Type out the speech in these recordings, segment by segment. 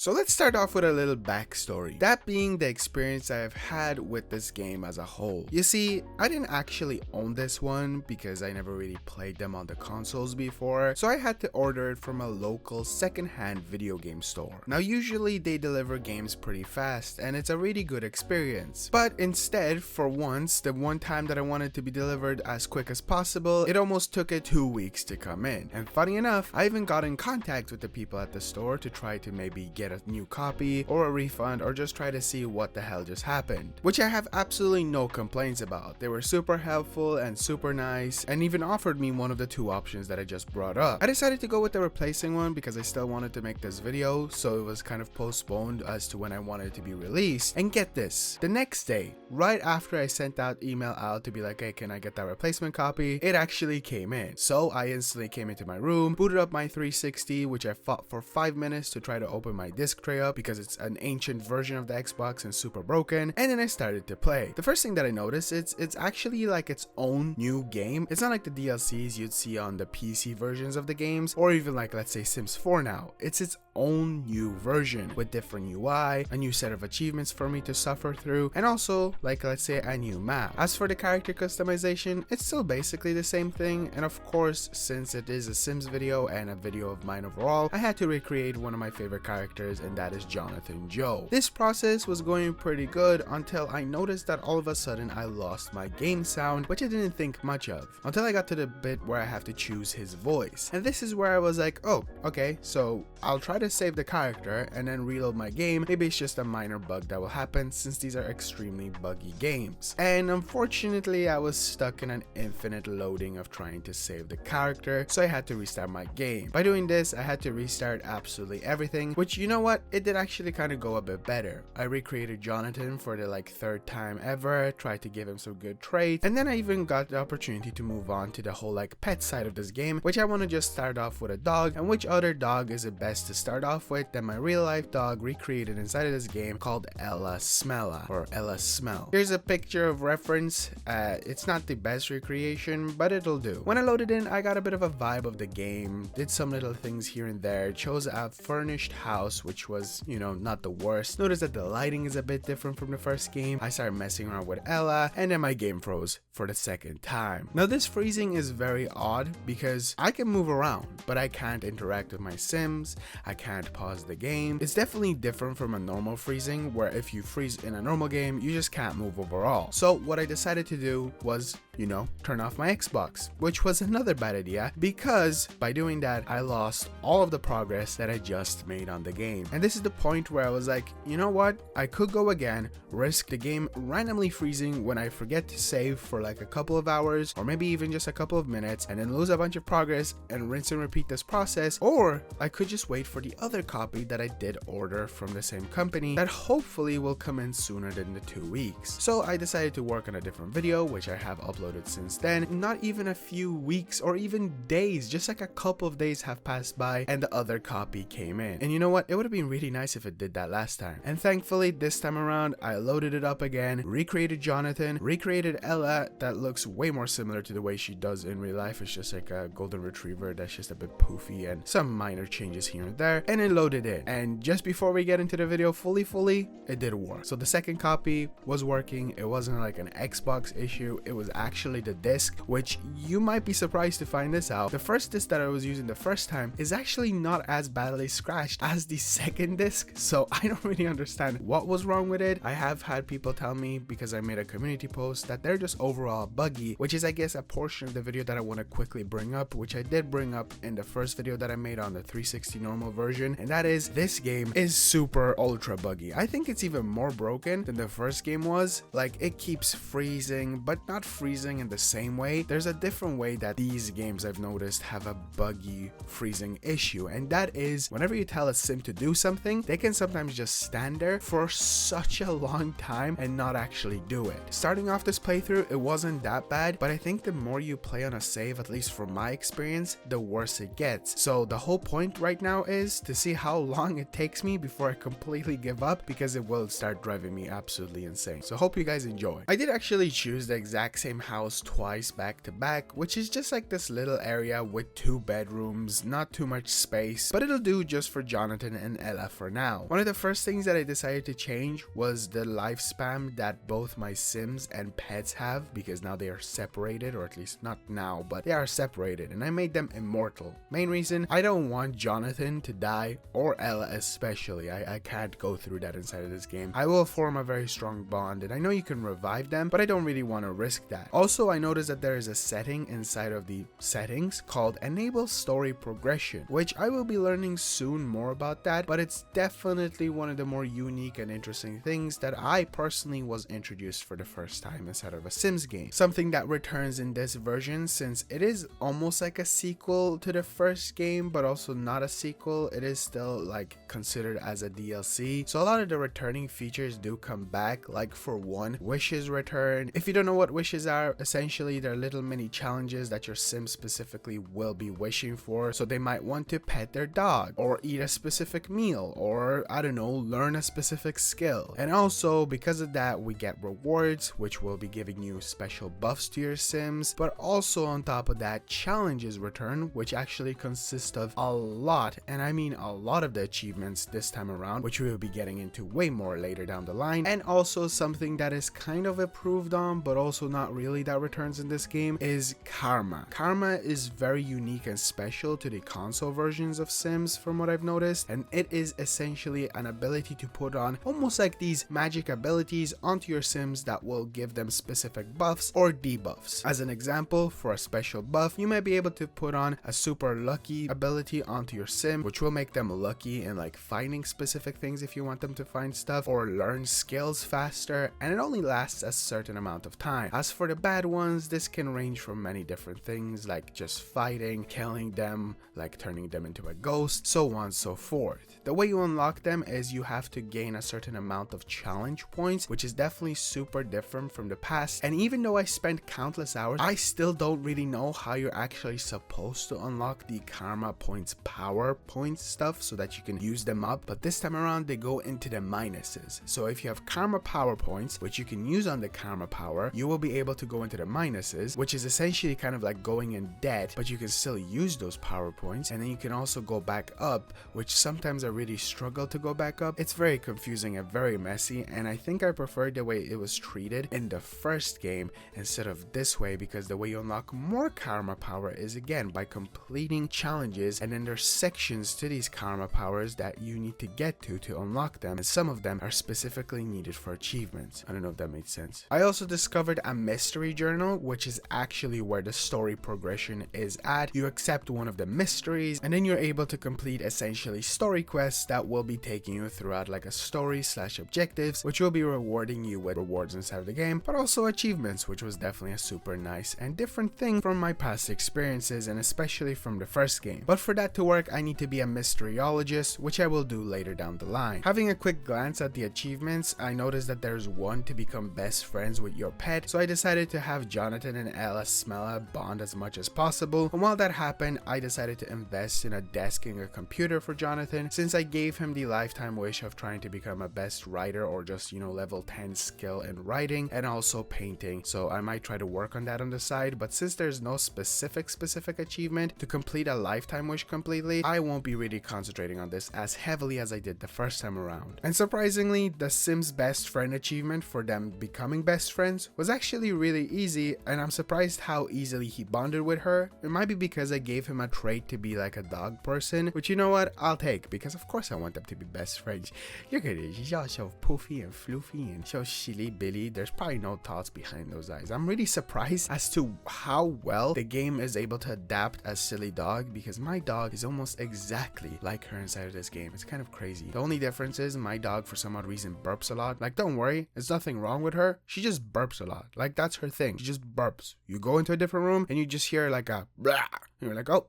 So let's start off with a little backstory, that being the experience I have had with this game as a whole. You see, I didn't actually own this one because I never really played them on the consoles before, so I had to order it from a local secondhand video game store. Now usually they deliver games pretty fast and it's a really good experience, but instead, for once, the one time that I wanted to be delivered as quick as possible, it almost took it 2 weeks to come in. And funny enough, I even got in contact with the people at the store to try to maybe get a new copy or a refund or just try to see what the hell just happened, which I have absolutely no complaints about. They were super helpful and super nice and even offered me one of the two options that I just brought up. I decided to go with the replacing one because I still wanted to make this video, so it was kind of postponed as to when I wanted it to be released. And get this, the next day, right after I sent out email out to be like, hey, can I get that replacement copy, it actually came in. So I instantly came into my room, booted up my 360, which I fought for 5 minutes to try to open my disc tray up because it's an ancient version of the Xbox and super broken, and then I started to play. The first thing that I noticed, it's actually like its own new game. It's not like the DLCs you'd see on the PC versions of the games, or even like, let's say, Sims 4 now. It's its own new version with different UI, a new set of achievements for me to suffer through, and also, like, let's say, a new map. As for the character customization, it's still basically the same thing, and of course, since it is a Sims video and a video of mine overall, I had to recreate one of my favorite characters, and that is Jonathan Joe. This process was going pretty good until I noticed that all of a sudden I lost my game sound, which I didn't think much of, until I got to the bit where I have to choose his voice. And this is where I was like, oh, okay, so I'll try to save the character and then reload my game. Maybe it's just a minor bug that will happen since these are extremely buggy games. And unfortunately, I was stuck in an infinite loading of trying to save the character, so I had to restart my game. By doing this, I had to restart absolutely everything, which, you know what, it did actually kind of go a bit better. I recreated Jonathan for the like 3rd time ever, tried to give him some good traits, and then I even got the opportunity to move on to the whole like pet side of this game, which I want to just start off with a dog. And which other dog is it best to start off with than my real life dog recreated inside of this game called Ella Smella, or Ella Smell. Here's a picture of reference. It's not the best recreation, but it'll do. When I loaded in, I got a bit of a vibe of the game, did some little things here and there, chose a furnished house, which was, you know, not the worst. Notice that the lighting is a bit different from the first game. I started messing around with Ella, and then my game froze for the 2nd time. Now this freezing is very odd because I can move around, but I can't interact with my Sims, I can't pause the game. It's definitely different from a normal freezing, where if you freeze in a normal game, you just can't move overall. So what I decided to do was, you know, turn off my Xbox, which was another bad idea because by doing that, I lost all of the progress that I just made on the game. And this is the point where I was like, you know what, I could go again, risk the game randomly freezing when I forget to save for like a couple of hours or maybe even just a couple of minutes, and then lose a bunch of progress and rinse and repeat this process, or I could just wait for the other copy that I did order from the same company that hopefully will come in sooner than the 2 weeks. So I decided to work on a different video, which I have uploaded since then. Not even a few weeks or even days, just like a couple of days have passed by and the other copy came in. And you know what, it would have been really nice if it did that last time. And thankfully this time around I loaded it up again, recreated Jonathan, recreated Ella that looks way more similar to the way she does in real life. It's just like a golden retriever that's just a bit poofy and some minor changes here and there, and then loaded it. And just before we get into the video fully, it did work. So the second copy was working. It wasn't like an Xbox issue, it was actually the disc, which you might be surprised to find this out. The first disc that I was using the first time is actually not as badly scratched as the second disc, so I don't really understand what was wrong with it. I have had people tell me, because I made a community post, that they're just overall buggy, which is I guess a portion of the video that I want to quickly bring up, which I did bring up in the first video that I made on the 360 normal version, and that is this game is super ultra buggy. I think it's even more broken than the first game was. Like, it keeps freezing, but not freezing in the same way. There's a different way that these games I've noticed have a buggy freezing issue, and that is whenever you tell a sim to do something, they can sometimes just stand there for such a long time and not actually do it. Starting off this playthrough, it wasn't that bad, but I think the more you play on a save, at least from my experience, the worse it gets. So the whole point right now is to see how long it takes me before I completely give up, because it will start driving me absolutely insane. So hope you guys enjoy. I did actually choose the exact same house twice back to back, which is just like this little area with 2 bedrooms, not too much space, but it'll do just for Jonathan and Ella for now. One of the first things that I decided to change was the lifespan that both my Sims and pets have, because now they are separated, or at least not now, but they are separated, and I made them immortal. Main reason, I don't want Jonathan to die, or Ella especially. I can't go through that inside of this game. I will form a very strong bond, and I know you can revive them, but I don't really want to risk that. Also, I noticed that there is a setting inside of the settings called Enable Story Progression, which I will be learning soon more about that, but it's definitely one of the more unique and interesting things that I personally was introduced for the first time inside of a Sims game. Something that returns in this version, since it is almost like a sequel to the first game, but also not a sequel. It is still like considered as a DLC. So a lot of the returning features do come back, like for one, wishes return. If you don't know what wishes are, essentially they're little mini challenges that your Sim specifically will be wishing for. So they might want to pet their dog, or eat a specific meal, or I don't know, learn a specific skill. And also because of that, we get rewards, which will be giving you special buffs to your Sims. But also on top of that, challenges return, which actually consist of a lot, and I mean a lot of the achievements this time around, which we will be getting into way more later down the line. And also something that is kind of improved on, but also not really, that returns in this game is karma. Karma is very unique and special to the console versions of Sims from what I've noticed, and it is essentially an ability to put on almost like these magic abilities onto your Sims that will give them specific buffs or debuffs. As an example, for a special buff, you might be able to put on a super lucky ability onto your Sim, which will make them lucky in like finding specific things if you want them to find stuff, or learn skills faster, and it only lasts a certain amount of time. As for the bad ones, this can range from many different things, like just fighting, killing them, like turning them into a ghost, so on and so forth. The way you unlock them is you have to gain a certain amount of challenge points, which is definitely super different from the past. And even though I spent countless hours, I still don't really know how you're actually supposed to unlock the karma points, power points stuff, so that you can use them up. But this time around, they go into the minuses. So if you have karma power points, which you can use on the karma power, you will be able to go into the minuses, which is essentially kind of like going in debt, but you can still use those power points. And then you can also go back up, which sometimes I really struggle to go back up. It's very confusing and very messy, and I think I preferred the way it was treated in the first game instead of this way, because the way you unlock more karma power is again by completing challenges, and then there's sections to these karma powers that you need to get to unlock them, and some of them are specifically needed for achievements. I don't know if that made sense. I also discovered a mystery journal, which is actually where the story progression is at. You accept one of the mysteries, and then you're able to complete essentially story quests that will be taking you throughout like a story / objectives, which will be rewarding you with rewards inside of the game, but also achievements, which was definitely a super nice and different thing from my past experiences, and especially from the first game. But for that to work, I need to be a mysteriologist, which I will do later down the line. Having a quick glance at the achievements, I noticed that there's one to become best friends with your pet, so I decided to have Jonathan and Ella Smella bond as much as possible. And while that happened, I decided to invest in a desk and a computer for Jonathan, since I gave him the lifetime wish of trying to become a best writer, or just, you know, level 10 skill in writing and also painting. So I might try to work on that on the side, but since there's no specific achievement to complete a lifetime wish completely, I won't be really concentrating on this as heavily as I did the first time around. And surprisingly, the Sims best friend achievement for them becoming best friends was actually really easy, and I'm surprised how easily he bonded with her. It might be because I gave him a trait to be like a dog person, which, you know what, I'll take, because of course I want them to be best friends. Look at it, she's all so poofy and floofy and so silly Billy. There's probably no thoughts behind those eyes. I'm really surprised as to how well the game is able to adapt a silly dog, because my dog is almost exactly like her inside of this game. It's kind of crazy. The only difference is my dog for some odd reason burps a lot. Like, don't worry, there's nothing wrong with her. She just burps a lot. Like, that's her thing. She just burps. You go into a different room and you just hear like a blah, and you're like, oh,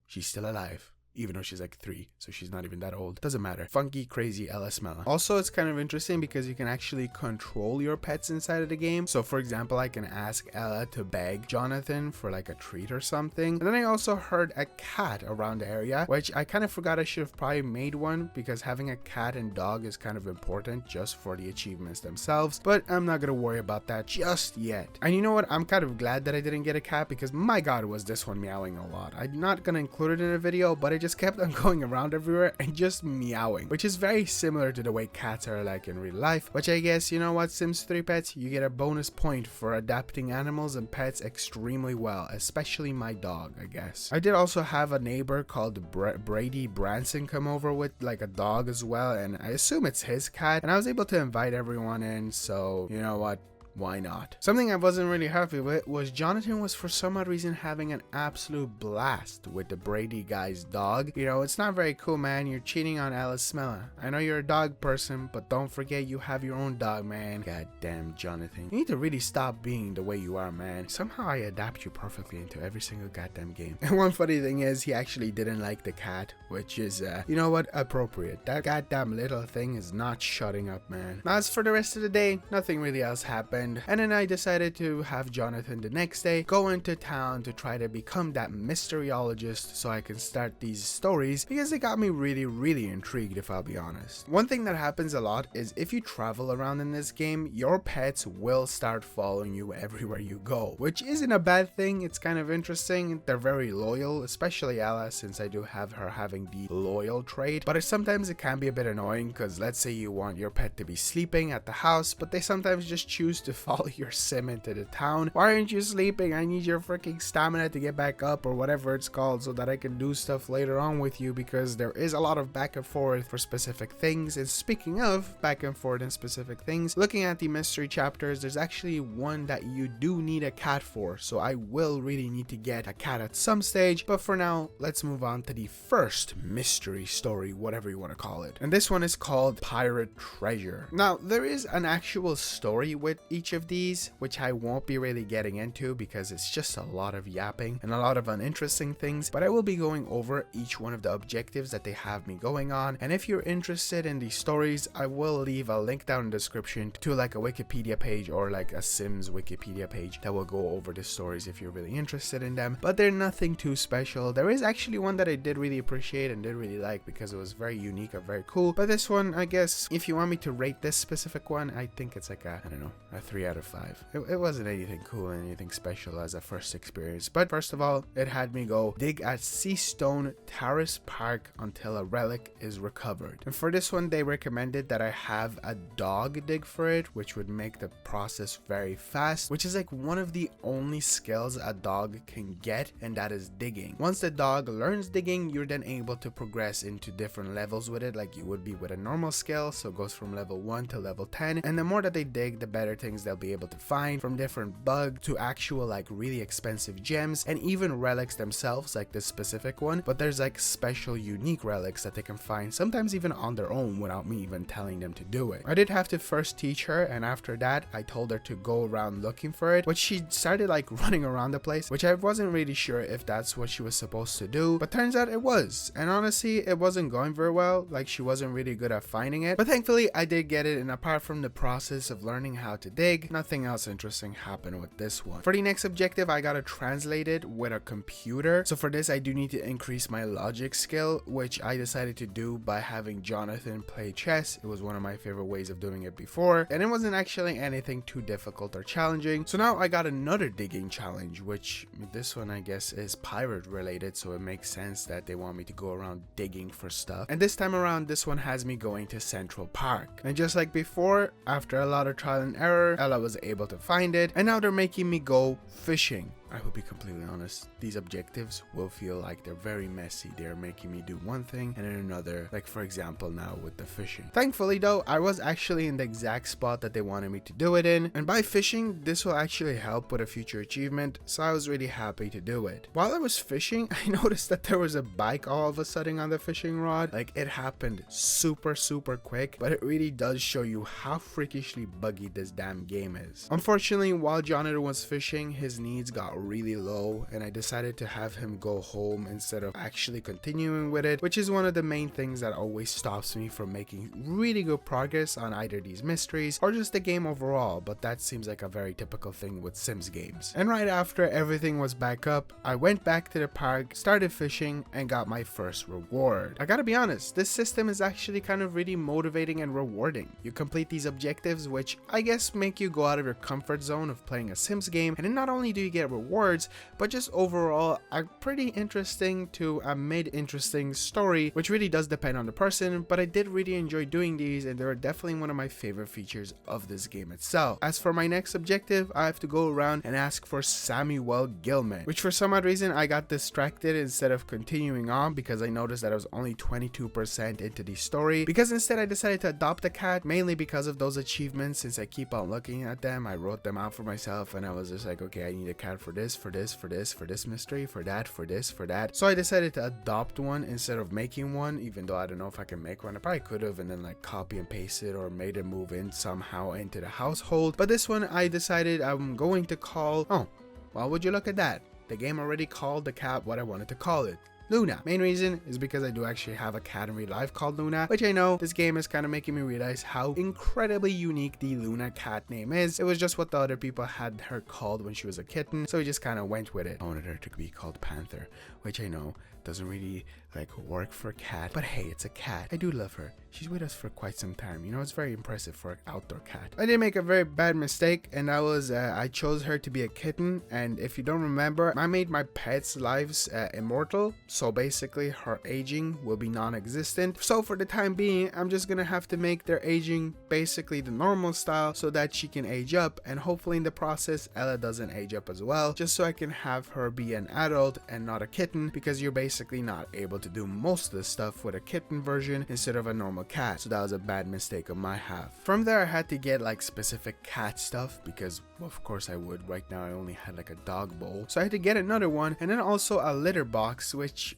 she's still alive. even though she's like 3, so she's not even that old. Doesn't matter. Funky, crazy Ella Smella. Also, it's kind of interesting because you can actually control your pets inside of the game. So for example, I can ask Ella to beg Jonathan for like a treat or something. And then I also heard a cat around the area, which I kind of forgot I should have probably made one, because having a cat and dog is kind of important just for the achievements themselves, but I'm not gonna worry about that just yet. And you know what, I'm kind of glad that I didn't get a cat, because my god was this one meowing a lot. I'm not gonna include it in a video, but it just kept on going around everywhere and just meowing, which is very similar to the way cats are like in real life, which I guess, you know what, Sims 3 pets, you get a bonus point for adapting animals and pets extremely well, especially my dog, I guess. I did also have a neighbor called Brady Branson come over with like a dog as well, and I assume it's his cat, and I was able to invite everyone in, so you know what, why not? Something I wasn't really happy with was Jonathan was for some odd reason having an absolute blast with the Brady guy's dog. You know, it's not very cool, man. You're cheating on Alice Smella. I know you're a dog person, but don't forget you have your own dog, man. God damn, Jonathan. You need to really stop being the way you are, man. Somehow I adapt you perfectly into every single goddamn game. And one funny thing is he actually didn't like the cat, which is, you know what, appropriate. That goddamn little thing is not shutting up, man. As for the rest of the day, nothing really else happened. And then I decided to have Jonathan the next day go into town to try to become that mysteryologist so I can start these stories, because they got me really intrigued, if I'll be honest. One thing that happens a lot is if you travel around in this game, your pets will start following you everywhere you go, which isn't a bad thing. It's kind of interesting. They're very loyal, especially Ella, since I do have her having the loyal trait, but sometimes it can be a bit annoying, because let's say you want your pet to be sleeping at the house, but they sometimes just choose to follow your sim into the town. Why aren't you sleeping? I need your freaking stamina to get back up, or whatever it's called, so that I can do stuff later on with you, because there is a lot of back and forth for specific things. And speaking of back and forth and specific things, looking at the mystery chapters, there's actually one that you do need a cat for, so I will really need to get a cat at some stage. But for now, let's move on to the first mystery story, whatever you want to call it. And this one is called Pirate Treasure. Now, there is an actual story with each of these, which I won't be really getting into because it's just a lot of yapping and a lot of uninteresting things, but I will be going over each one of the objectives that they have me going on. And if you're interested in these stories, I will leave a link down in the description to like a Wikipedia page or like a Sims Wikipedia page that will go over the stories if you're really interested in them, but they're nothing too special. There is actually one that I did really appreciate and did really like because it was very unique and very cool, but this one, I guess if you want me to rate this specific one, I think it's like a, I don't know, a 3 out of 5. It wasn't anything cool and anything special as a first experience, but first of all, it had me go dig at Seastone Terrace Park until a relic is recovered. And for this one, they recommended that I have a dog dig for it, which would make the process very fast, which is like one of the only skills a dog can get, and that is digging. Once the dog learns digging, you're then able to progress into different levels with it, like you would be with a normal skill. So it goes from level 1 to level 10, and the more that they dig, the better things they'll be able to find, from different bugs to actual like really expensive gems, and even relics themselves, like this specific one. But there's like special unique relics that they can find, sometimes even on their own without me even telling them to do it. I did have to first teach her, and after that I told her to go around looking for it, but she started like running around the place, which I wasn't really sure if that's what she was supposed to do, but turns out it was. And honestly, it wasn't going very well, like she wasn't really good at finding it, but thankfully I did get it. And apart from the process of learning how to dig, nothing else interesting happened with this one. For the next objective, I gotta translate it with a computer, so for this I do need to increase my logic skill, which I decided to do by having Jonathan play chess. It was one of my favorite ways of doing it before, and it wasn't actually anything too difficult or challenging. So now I got another digging challenge, which this one I guess is pirate related, so it makes sense that they want me to go around digging for stuff. And this time around, this one has me going to Central Park, and just like before, after a lot of trial and error, Ella was able to find it, and now they're making me go fishing. I will be completely honest, these objectives will feel like they're very messy. They're making me do one thing and then another, like for example now with the fishing. Thankfully though, I was actually in the exact spot that they wanted me to do it in, and by fishing, this will actually help with a future achievement, so I was really happy to do it. While I was fishing, I noticed that there was a bike all of a sudden on the fishing rod. Like, it happened super quick, but it really does show you how freakishly buggy this damn game is. Unfortunately, while Jonathan was fishing, his needs got really low, and I decided to have him go home instead of actually continuing with it, which is one of the main things that always stops me from making really good progress on either these mysteries or just the game overall, but that seems like a very typical thing with Sims games. And right after everything was back up, I went back to the park, started fishing, and got my first reward. I gotta be honest, this system is actually kind of really motivating and rewarding. You complete these objectives, which I guess make you go out of your comfort zone of playing a Sims game, and then not only do you get rewards, but just overall a pretty interesting to a mid-interesting story, which really does depend on the person, but I did really enjoy doing these, and they're definitely one of my favorite features of this game itself. As for my next objective, I have to go around and ask for Samuel Gilman, which for some odd reason I got distracted instead of continuing on because I noticed that I was only 22% into the story, because instead I decided to adopt a cat, mainly because of those achievements. Since I keep on looking at them, I wrote them out for myself, and I was just like, okay, I need a cat for this, for this, for this, for this mystery, for that, for this, for that. So I decided to adopt one instead of making one, even though I don't know if I can make one. I probably could have and then like copy and paste it or made it move in somehow into the household. But this one I decided I'm going to call, oh, well, would you look at that? The game already called the cat what I wanted to call it. Luna. Main reason is because I do actually have a cat in real life called Luna, which I know this game is kind of making me realize how incredibly unique the Luna cat name is. It was just what the other people had her called when she was a kitten, so we just kind of went with it. I wanted her to be called Panther, which I know doesn't really like work for a cat, but hey, it's a cat. I do love her. She's with us for quite some time. You know, it's very impressive for an outdoor cat. I did make a very bad mistake, and that was I chose her to be a kitten. And if you don't remember, I made my pets' lives immortal, so basically her aging will be non-existent. So for the time being, I'm just gonna have to make their aging basically the normal style so that she can age up, and hopefully in the process Ella doesn't age up as well, just so I can have her be an adult and not a kitten, because you're basically not able to do most of the stuff with a kitten version instead of a normal cat. So that was a bad mistake on my half. From there I had to get like specific cat stuff, because well, of course I would. Right now I only had like a dog bowl, so I had to get another one, and then also a litter box, which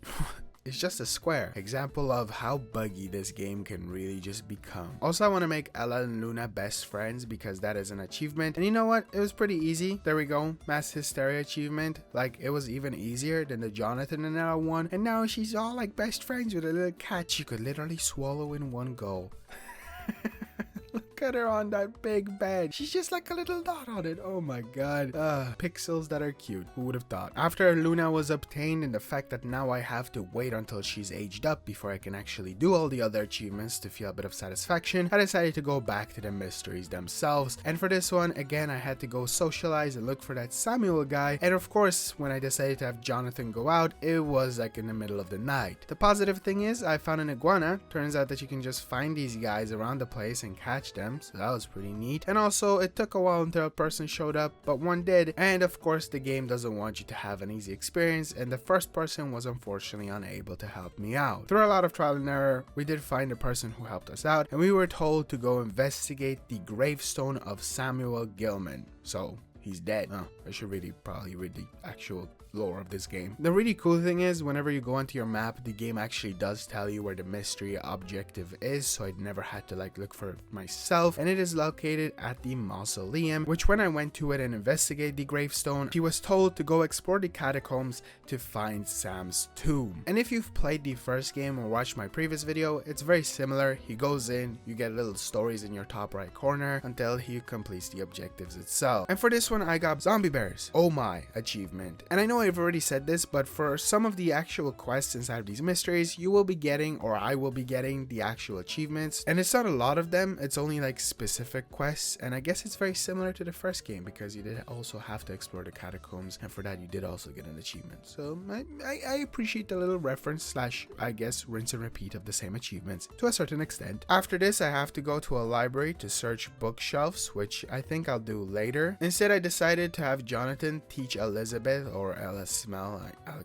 it's just a square example of how buggy this game can really just become. Also, I want to make Ella and Luna best friends because that is an achievement, and you know what, it was pretty easy. There we go, mass hysteria achievement. Like, it was even easier than the Jonathan and Ella one, and now she's all like best friends with a little cat she could literally swallow in one go. Look at her on that big bed. She's just like a little dot on it. Oh my god. Pixels that are cute. Who would have thought? After Luna was obtained, and the fact that now I have to wait until she's aged up before I can actually do all the other achievements to feel a bit of satisfaction, I decided to go back to the mysteries themselves. And for this one, again, I had to go socialize and look for that Samuel guy. And of course, when I decided to have Jonathan go out, it was like in the middle of the night. The positive thing is I found an iguana. Turns out that you can just find these guys around the place and catch them, so that was pretty neat. And also, it took a while until a person showed up, but one did. And of course, the game doesn't want you to have an easy experience, and the first person was unfortunately unable to help me out. Through a lot of trial and error, we did find a person who helped us out, and we were told to go investigate the gravestone of Samuel Gilman. So he's dead. Oh, I should really probably read the actual lore of this game. The really cool thing is, whenever you go onto your map, the game actually does tell you where the mystery objective is, so I never had to like look for it myself, and it is located at the mausoleum, which when I went to it and investigate the gravestone, he was told to go explore the catacombs to find Sam's tomb. And if you've played the first game or watched my previous video, it's very similar. He goes in, you get little stories in your top right corner until he completes the objectives itself. And for this one, I got zombie bears. Oh my achievement. And I know I've already said this, but for some of the actual quests inside of these mysteries, you will be getting, or I will be getting, the actual achievements. And it's not a lot of them, it's only like specific quests, and I guess it's very similar to the first game because you did also have to explore the catacombs, and for that you did also get an achievement. So I appreciate the little reference slash, I guess, rinse and repeat of the same achievements to a certain extent. After this, I have to go to a library to search bookshelves, which I think I'll do later. Instead, I decided to have Jonathan teach Elizabeth, or Ella Smell,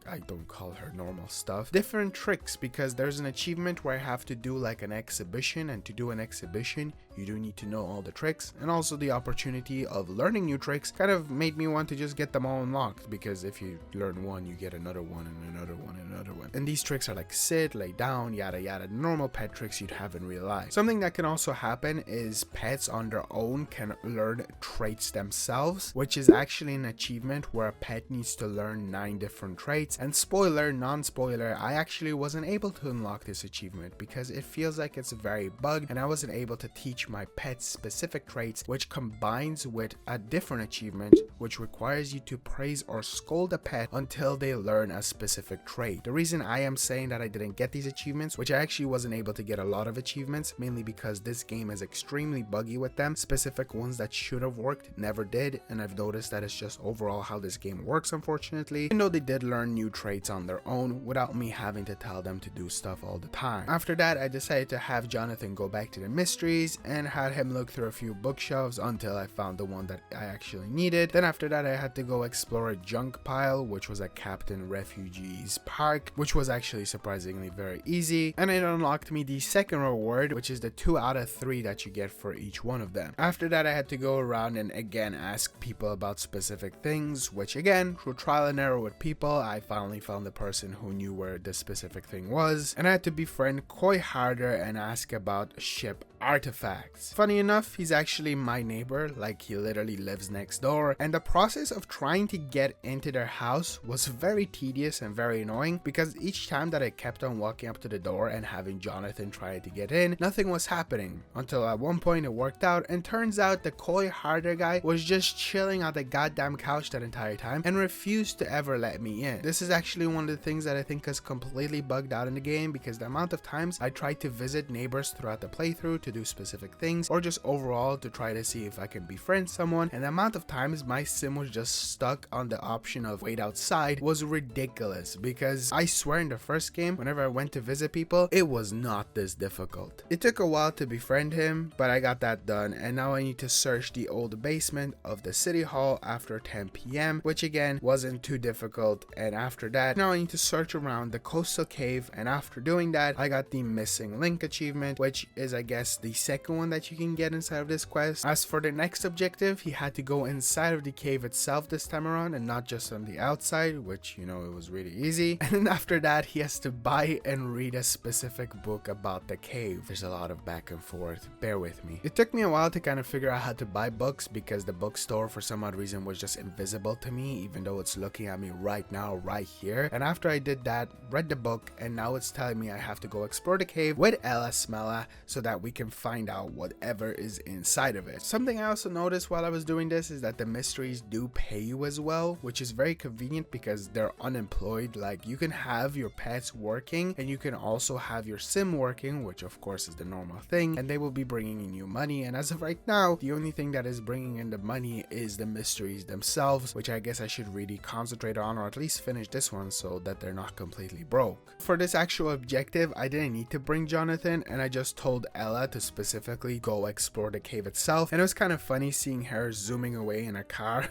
I don't call her normal stuff, different tricks, because there's an achievement where I have to do like an exhibition, and to do an exhibition you do need to know all the tricks, and also the opportunity of learning new tricks kind of made me want to just get them all unlocked, because if you learn one you get another one and another one and another one. And these tricks are like sit, lay down, yada yada, normal pet tricks you'd have in real life. Something that can also happen is pets on their own can learn traits themselves, themselves, which is actually an achievement where a pet needs to learn 9 different traits. And spoiler, non-spoiler, I actually wasn't able to unlock this achievement because it feels like it's very bugged and I wasn't able to teach my pet specific traits, which combines with a different achievement which requires you to praise or scold a pet until they learn a specific trait. The reason I am saying that I didn't get these achievements, which I actually wasn't able to get a lot of achievements, mainly because this game is extremely buggy with them. Specific ones that should have worked never did, and I've noticed that it's just overall how this game works, unfortunately, even though they did learn new traits on their own without me having to tell them to do stuff all the time. After that, I decided to have Jonathan go back to the mysteries and had him look through a few bookshelves until I found the one that I actually needed. Then after that, I had to go explore a junk pile, which was a Captain Refugee's park, which was actually surprisingly very easy, and it unlocked me the second reward, which is the 2 out of 3 that you get for each one of them. After that, I had to go around and again ask people about specific things, which again, through trial and error with people, I finally found the person who knew where the specific thing was, and I had to befriend Koi Harder and ask about ship artifacts. Funny enough, he's actually my neighbor, like he literally lives next door, and the process of trying to get into their house was very tedious and very annoying because each time that I kept on walking up to the door and having Jonathan try to get in, nothing was happening until at one point it worked out, and turns out the Koi Harder guy was just chilling on the goddamn couch that entire time and refused to ever let me in. This is actually one of the things that I think is completely bugged out in the game because the amount of times I tried to visit neighbors throughout the playthrough to do specific things or just overall to try to see if I can befriend someone, and the amount of times my sim was just stuck on the option of wait outside was ridiculous because I swear in the first game whenever I went to visit people it was not this difficult. It took a while to befriend him, but I got that done, and now I need to search the old basement of the city hall after 10 p.m, which again wasn't too difficult, and after that now I need to search around the coastal cave, and after doing that I got the missing link achievement, which is I guess the second one that you can get inside of this quest. As for the next objective, he had to go inside of the cave itself this time around and not just on the outside, which you know it was really easy, and then after that he has to buy and read a specific book about the cave. There's a lot of back and forth, bear with me. It took me a while to kind of figure out how to buy books because the bookstore for some odd reason was just invisible to me even though it's looking at me right now right here, and after I did that, read the book, and now it's telling me I have to go explore the cave with Ella Smella so that we can find out whatever is inside of it. Something I also noticed while I was doing this is that the mysteries do pay you as well, which is very convenient because they're unemployed. Like you can have your pets working and you can also have your sim working, which of course is the normal thing, and they will be bringing in you money, and as of right now the only thing that is bringing in the money is the mysteries themselves, which I guess I should really concentrate on or at least finish this one so that they're not completely broke. For this actual objective I didn't need to bring Jonathan, and I just told Ella to specifically go explore the cave itself, and it was kind of funny seeing her zooming away in a car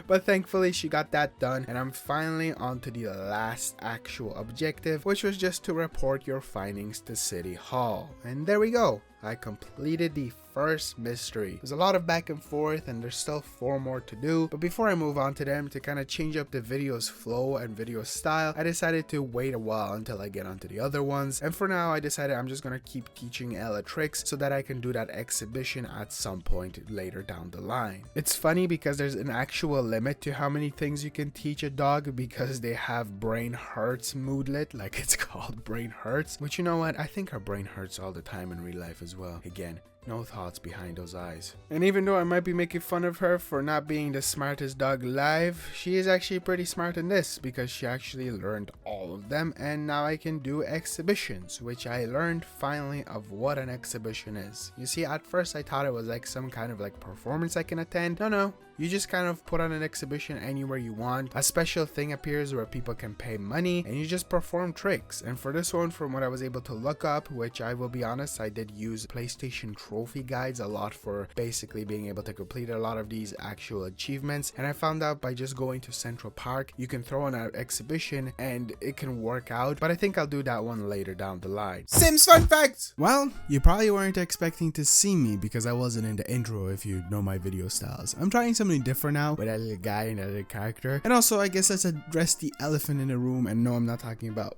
but thankfully she got that done, and I'm finally on to the last actual objective, which was just to report your findings to City Hall, and there we go. I completed the first mystery. There's a lot of back and forth and there's still 4 more to do, but before I move on to them, to kind of change up the video's flow and video style, I decided to wait a while until I get onto the other ones, and for now I decided I'm just gonna keep teaching Ella tricks so that I can do that exhibition at some point later down the line. It's funny because there's an actual limit to how many things you can teach a dog because they have brain hurts moodlet, like it's called brain hurts, which you know what, I think our brain hurts all the time in real life as well. Again, no thoughts behind those eyes. And even though I might be making fun of her for not being the smartest dog alive, she is actually pretty smart in this because she actually learned all of them, and now I can do exhibitions, which I learned finally of what an exhibition is. You see, at first I thought it was like some kind of like performance I can attend. No, you just kind of put on an exhibition anywhere you want. A special thing appears where people can pay money and you just perform tricks. And for this one, from what I was able to look up, which I will be honest, I did use PlayStation trophy guides a lot for basically being able to complete a lot of these actual achievements, and I found out by just going to Central Park you can throw on an exhibition and it can work out, but I think I'll do that one later down the line. Sims fun facts! Well, you probably weren't expecting to see me because I wasn't in the intro if you know my video styles. I'm trying something different now with a little guy and a little character, and also I guess let's address the elephant in the room, and no, I'm not talking about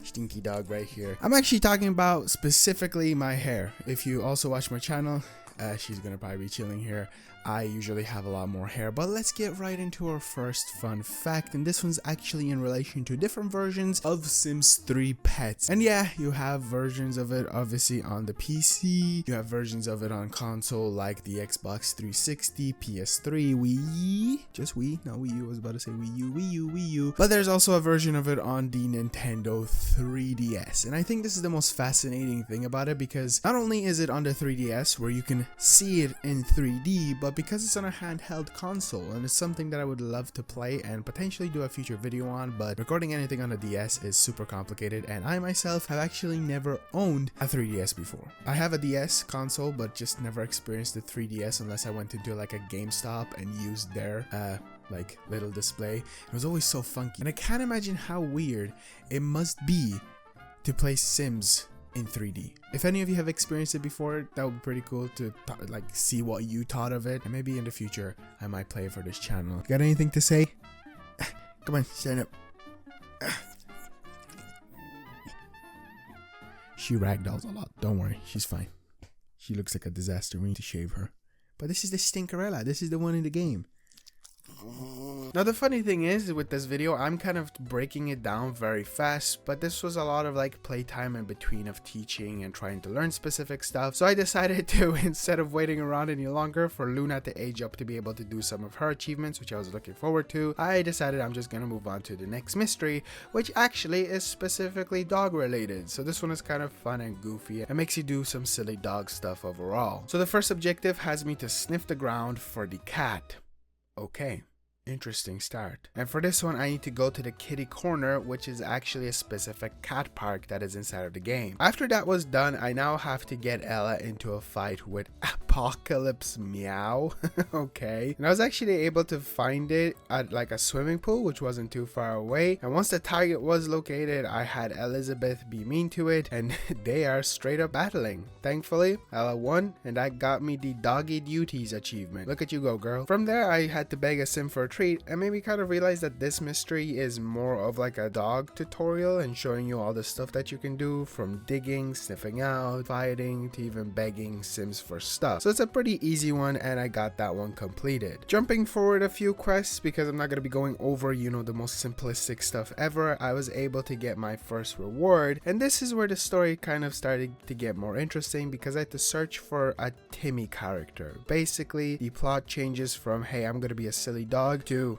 stinky dog right here. I'm actually talking about specifically my hair. If you also watch my channel, she's gonna probably be chilling here. I usually have a lot more hair. But let's get right into our first fun fact, and this one's actually in relation to different versions of Sims 3 pets. And yeah, you have versions of it obviously on the PC, you have versions of it on console like the Xbox 360, PS3, Wii, just Wii, not Wii U, I was about to say Wii U, but there's also a version of it on the Nintendo 3DS. And I think this is the most fascinating thing about it, because not only is it on the 3DS where you can see it in 3D, but because it's on a handheld console, and it's something that I would love to play and potentially do a future video on, but recording anything on a DS is super complicated, and I myself have actually never owned a 3DS before. I have a DS console, but just never experienced the 3DS unless I went into like a GameStop and used their like little display. It was always so funky, and I can't imagine how weird it must be to play Sims in 3D. If any of you have experienced it before, that would be pretty cool to like see what you thought of it, and maybe in the future I might play it for this channel. Got anything to say? Come on, stand up. She ragdolls a lot. Don't worry, she's fine. She looks like a disaster. We need to shave her. But this is the Stinkerella. This is the one in the game. Now the funny thing is, with this video I'm kind of breaking it down very fast, but this was a lot of like playtime in between of teaching and trying to learn specific stuff. So I decided to, instead of waiting around any longer for Luna to age up to be able to do some of her achievements, which I was looking forward to, I decided I'm just gonna move on to the next mystery, which actually is specifically dog related. So this one is kind of fun and goofy and makes you do some silly dog stuff overall. So the first objective has me to sniff the ground for the cat. Okay. Interesting start. And for this one I need to go to the kitty corner, which is actually a specific cat park that is inside of the game. After that was done, I now have to get Ella into a fight with Apocalypse Meow. Okay. And I was actually able to find it at like a swimming pool, which wasn't too far away. And once the target was located, I had Elizabeth be mean to it, and they are straight up battling. Thankfully, Ella won, and that got me the Doggy Duties achievement. Look at you go, girl. From there, I had to beg a sim for a treat, and made me kind of realize that this mystery is more of like a dog tutorial and showing you all the stuff that you can do, from digging, sniffing out, fighting, to even begging Sims for stuff. So it's a pretty easy one, and I got that one completed. Jumping forward a few quests, because I'm not going to be going over, you know, the most simplistic stuff ever, I was able to get my first reward, and this is where the story kind of started to get more interesting, because I had to search for a Timmy character. Basically, the plot changes from, hey, I'm going to be a silly dog, to,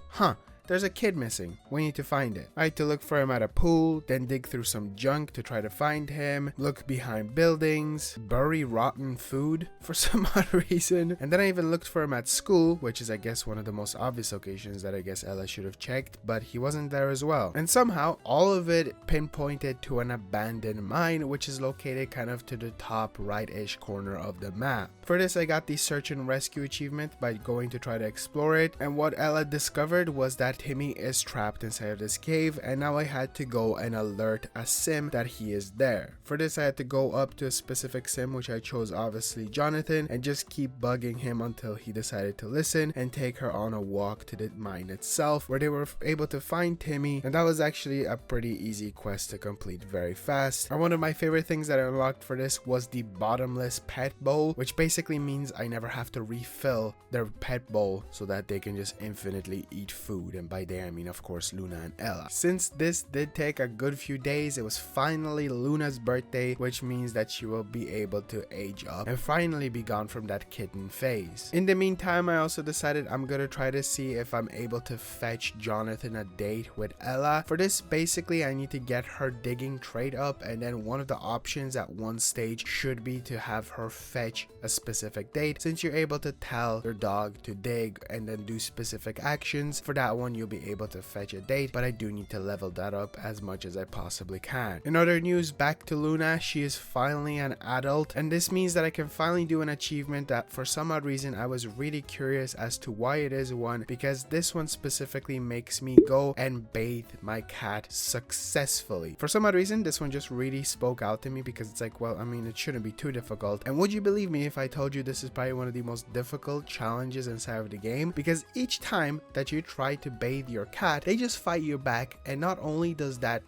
there's a kid missing. We need to find it. I had to look for him at a pool, then dig through some junk to try to find him, look behind buildings, bury rotten food for some odd reason, and then I even looked for him at school, which is I guess one of the most obvious locations that I guess Ella should have checked, but he wasn't there as well. And somehow all of it pinpointed to an abandoned mine, which is located kind of to the top right-ish corner of the map. For this I got the search and rescue achievement by going to try to explore it, and what Ella discovered was that Timmy is trapped inside of this cave, and now I had to go and alert a sim that he is there. For this I had to go up to a specific sim, which I chose obviously Jonathan, and just keep bugging him until he decided to listen and take her on a walk to the mine itself, where they were able to find Timmy, and that was actually a pretty easy quest to complete very fast. And one of my favorite things that I unlocked for this was the bottomless pet bowl, which basically means I never have to refill their pet bowl so that they can just infinitely eat food. And by there I mean of course Luna and Ella. Since this did take a good few days, it was finally Luna's birthday, which means that she will be able to age up and finally be gone from that kitten phase. In the meantime, I also decided I'm gonna try to see if I'm able to fetch Jonathan a date with Ella. For this, basically I need to get her digging trait up, and then one of the options at one stage should be to have her fetch a specific date. Since you're able to tell your dog to dig and then do specific actions, for that one you'll be able to fetch a date, but I do need to level that up as much as I possibly can. In other news, back to Luna, she is finally an adult, and this means that I can finally do an achievement that for some odd reason I was really curious as to why it is one, because this one specifically makes me go and bathe my cat successfully. For some odd reason this one just really spoke out to me, because it's like, well, I mean, it shouldn't be too difficult. And would you believe me if I told you this is probably one of the most difficult challenges inside of the game, because each time that you try to bathe bathe your cat, they just fight you back. And not only does that,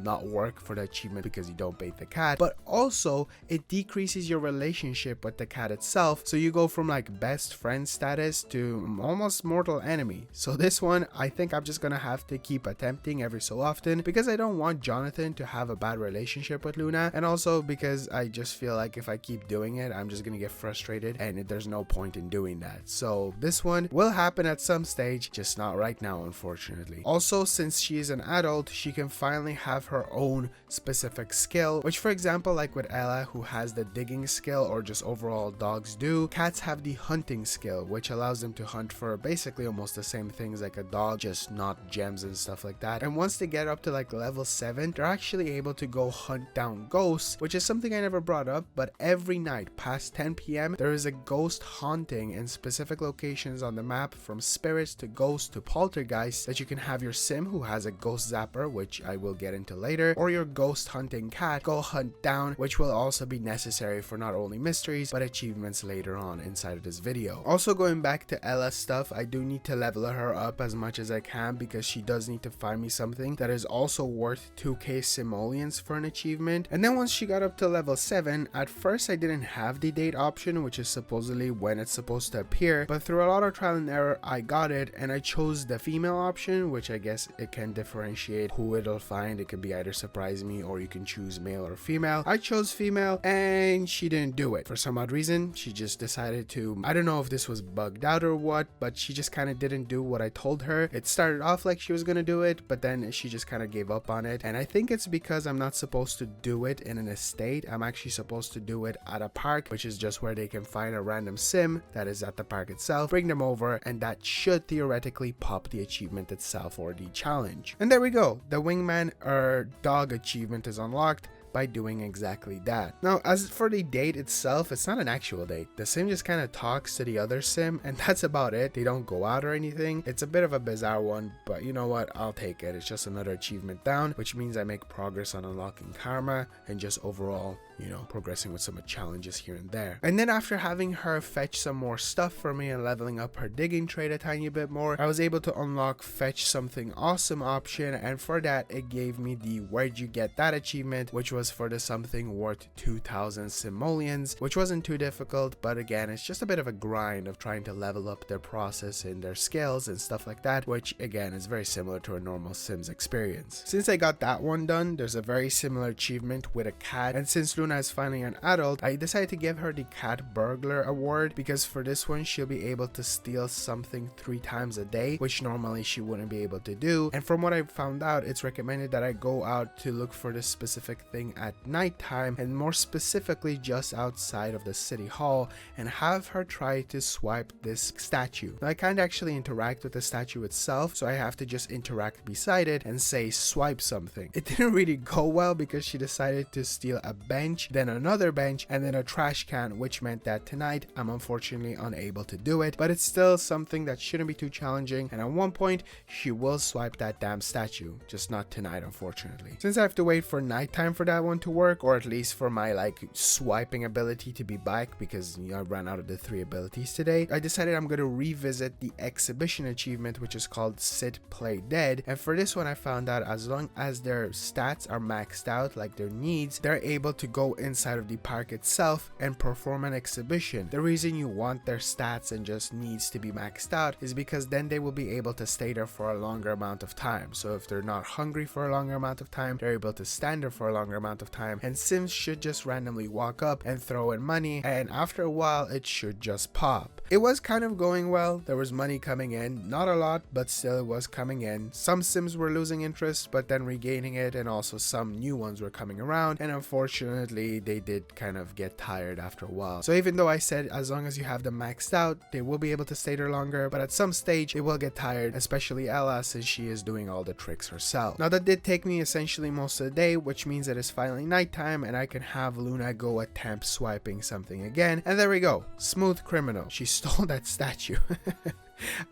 not work for the achievement because you don't bathe the cat, but also it decreases your relationship with the cat itself. So you go from like best friend status to almost mortal enemy. So this one, I think I'm just gonna have to keep attempting every so often because I don't want Jonathan to have a bad relationship with Luna, and also because I just feel like if I keep doing it, I'm just gonna get frustrated and there's no point in doing that. So this one will happen at some stage, just not right now, unfortunately. Also, since she is an adult, she can finally have her own specific skill, which for example, like with Ella, who has the digging skill, or just overall dogs do, cats have the hunting skill, which allows them to hunt for basically almost the same things like a dog, just not gems and stuff like that. And once they get up to like level 7, they're actually able to go hunt down ghosts, which is something I never brought up, but every night past 10 p.m. there is a ghost haunting in specific locations on the map, from spirits to ghosts to poltergeists, that you can have your sim who has a ghost zapper, which I will get into later, or your ghost hunting cat go hunt down, which will also be necessary for not only mysteries but achievements later on inside of this video. Also, going back to Ella's stuff, I do need to level her up as much as I can because she does need to find me something that is also worth 2k simoleons for an achievement. And then once she got up to level 7, at first I didn't have the date option, which is supposedly when it's supposed to appear, but through a lot of trial and error I got it, and I chose the female option, which I guess it can differentiate who it'll find. It could be either surprise me or you can choose male or female. I chose female and she didn't do it for some odd reason. She just decided to, I don't know if this was bugged out or what, but she just kind of didn't do what I told her. It started off like she was gonna do it, but then she just kind of gave up on it. And I think it's because I'm not supposed to do it in an estate. I'm actually supposed to do it at a park, which is just where they can find a random sim that is at the park itself, bring them over, and that should theoretically pop the achievement itself or the challenge. And there we go, the wingman or dog achievement is unlocked by doing exactly that. Now, as for the date itself, it's not an actual date. The sim just kind of talks to the other sim and that's about it. They don't go out or anything. It's a bit of a bizarre one, but you know what? I'll take it. It's just another achievement down, which means I make progress on unlocking karma and just overall, progressing with some challenges here and there. And then after having her fetch some more stuff for me and leveling up her digging trade a tiny bit more, I was able to unlock fetch something awesome option, and for that it gave me the where'd you get that achievement, which was for the something worth 2000 simoleons, which wasn't too difficult, but again, it's just a bit of a grind of trying to level up their process and their skills and stuff like that, which again is very similar to a normal Sims experience. Since I got that one done, there's a very similar achievement with a cat, and since Luna is finally an adult, I decided to give her the Cat Burglar Award because for this one she'll be able to steal something 3 times a day, which normally she wouldn't be able to do. And from what I found out, it's recommended that I go out to look for this specific thing at nighttime, and more specifically just outside of the city hall, and have her try to swipe this statue. Now, I can't actually interact with the statue itself, so I have to just interact beside it and say swipe something. It didn't really go well because she decided to steal a bench, then another bench, and then a trash can, which meant that tonight I'm unfortunately unable to do it, but it's still something that shouldn't be too challenging, and at one point she will swipe that damn statue, just not tonight unfortunately. Since I have to wait for nighttime for that one to work, or at least for my swiping ability to be back, because I ran out of the 3 abilities today, I decided I'm going to revisit the exhibition achievement, which is called Sit Play Dead. And for this one I found out as long as their stats are maxed out, like their needs, they're able to go inside of the park itself and perform an exhibition. The reason you want their stats and just needs to be maxed out is because then they will be able to stay there for a longer amount of time. So if they're not hungry for a longer amount of time, they're able to stand there for a longer amount of time, and Sims should just randomly walk up and throw in money, and after a while it should just pop. It was kind of going well. There was money coming in, not a lot, but still it was coming in. Some Sims were losing interest but then regaining it, and also some new ones were coming around, and unfortunately they did kind of get tired after a while. So even though I said as long as you have them maxed out, they will be able to stay there longer, but at some stage they will get tired, especially Ella since she is doing all the tricks herself. Now that did take me essentially most of the day, which means it is finally nighttime and I can have Luna go attempt swiping something again, and there we go, smooth criminal. She stole that statue.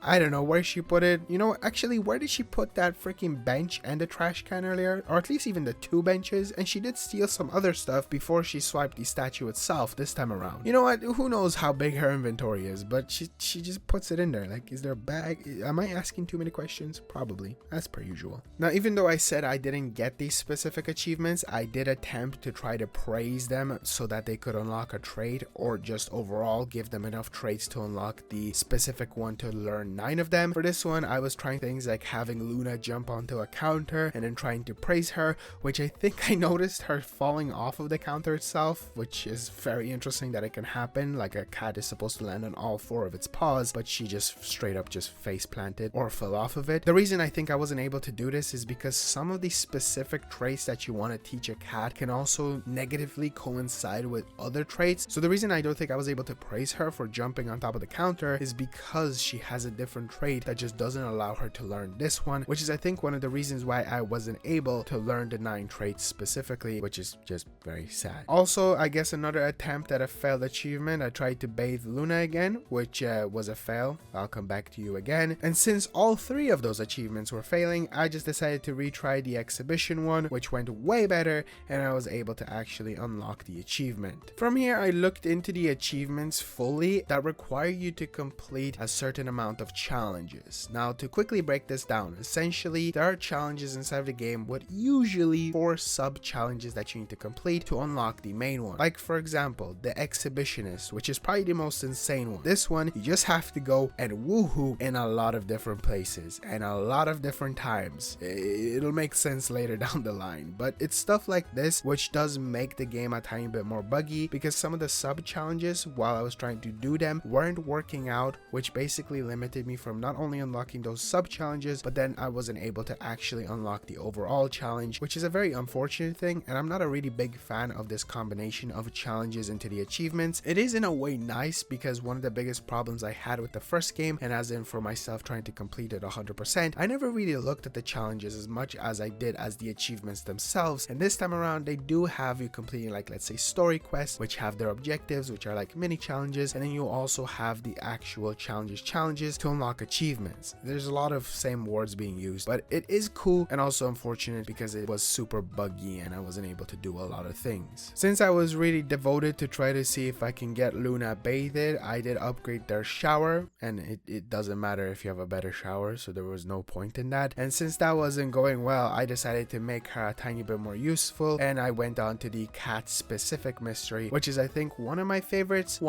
I don't know where she put it. You know, actually, where did she put that freaking bench and the trash can earlier? Or at least even the 2 benches. And she did steal some other stuff before she swiped the statue itself this time around. You know what? Who knows how big her inventory is, but she just puts it in there. Like, is there a bag? Am I asking too many questions? Probably, as per usual. Now, even though I said I didn't get these specific achievements, I did attempt to try to praise them so that they could unlock a trait, or just overall give them enough traits to unlock the specific one to learn 9 of them. For this one, I was trying things like having Luna jump onto a counter and then trying to praise her, which I think I noticed her falling off of the counter itself, which is very interesting that it can happen. Like, a cat is supposed to land on all 4 of its paws, but she just straight up just face planted or fell off of it. The reason I think I wasn't able to do this is because some of these specific traits that you want to teach a cat can also negatively coincide with other traits. So the reason I don't think I was able to praise her for jumping on top of the counter is because she has a different trait that just doesn't allow her to learn this one, which is I think one of the reasons why I wasn't able to learn the 9 traits specifically, which is just very sad. Also, I guess another attempt at a failed achievement, I tried to bathe Luna again, which was a fail. I'll come back to you again. And since all 3 of those achievements were failing, I just decided to retry the exhibition one, which went way better, and I was able to actually unlock the achievement. From here, I looked into the achievements fully that require you to complete a certain amount of challenges. Now, to quickly break this down, essentially there are challenges inside of the game with usually 4 sub challenges that you need to complete to unlock the main one. Like, for example, the exhibitionist, which is probably the most insane one. This one, you just have to go and woohoo in a lot of different places and a lot of different times. It'll make sense later down the line, but it's stuff like this which does make the game a tiny bit more buggy, because some of the sub challenges, while I was trying to do them, weren't working out, which basically limited me from not only unlocking those sub challenges, but then I wasn't able to actually unlock the overall challenge, which is a very unfortunate thing. And I'm not a really big fan of this combination of challenges into the achievements. It is in a way nice, because one of the biggest problems I had with the first game, and as in for myself trying to complete it 100%, I never really looked at the challenges as much as I did as the achievements themselves. And this time around, they do have you completing, like, let's say story quests, which have their objectives, which are like mini challenges, and then you also have the actual challenges to unlock achievements. There's a lot of same words being used, but it is cool and also unfortunate because it was super buggy and I wasn't able to do a lot of things. Since I was really devoted to try to see if I can get Luna bathed, I did upgrade their shower, and it doesn't matter if you have a better shower, so there was no point in that. And since that wasn't going well, I decided to make her a tiny bit more useful, and I went on to the cat specific mystery, which is I think one of my favorites.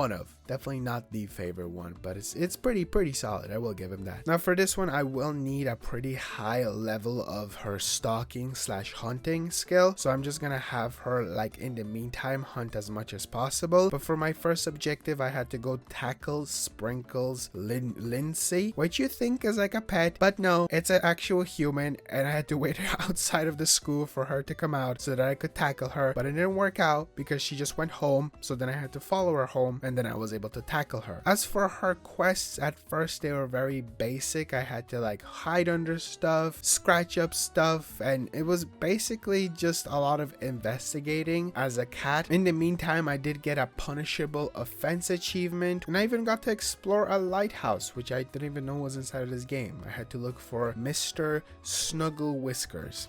Definitely not the favorite one, but it's pretty solid. I will give him that. Now for this one, I will need a pretty high level of her stalking / hunting skill, so I'm just gonna have her, like, in the meantime hunt as much as possible. But for my first objective, I had to go tackle Sprinkles Lindsay, which you think is like a pet, but no, it's an actual human, and I had to wait outside of the school for her to come out so that I could tackle her, but it didn't work out because she just went home. So then I had to follow her home, and then I was able to tackle her. As for her quests, at first they were very basic. I had to, like, hide under stuff, scratch up stuff, and it was basically just a lot of investigating as a cat. In the meantime, I did get a punishable offense achievement, and I even got to explore a lighthouse, which I didn't even know was inside of this game. I had to look for Mr. Snuggle Whiskers.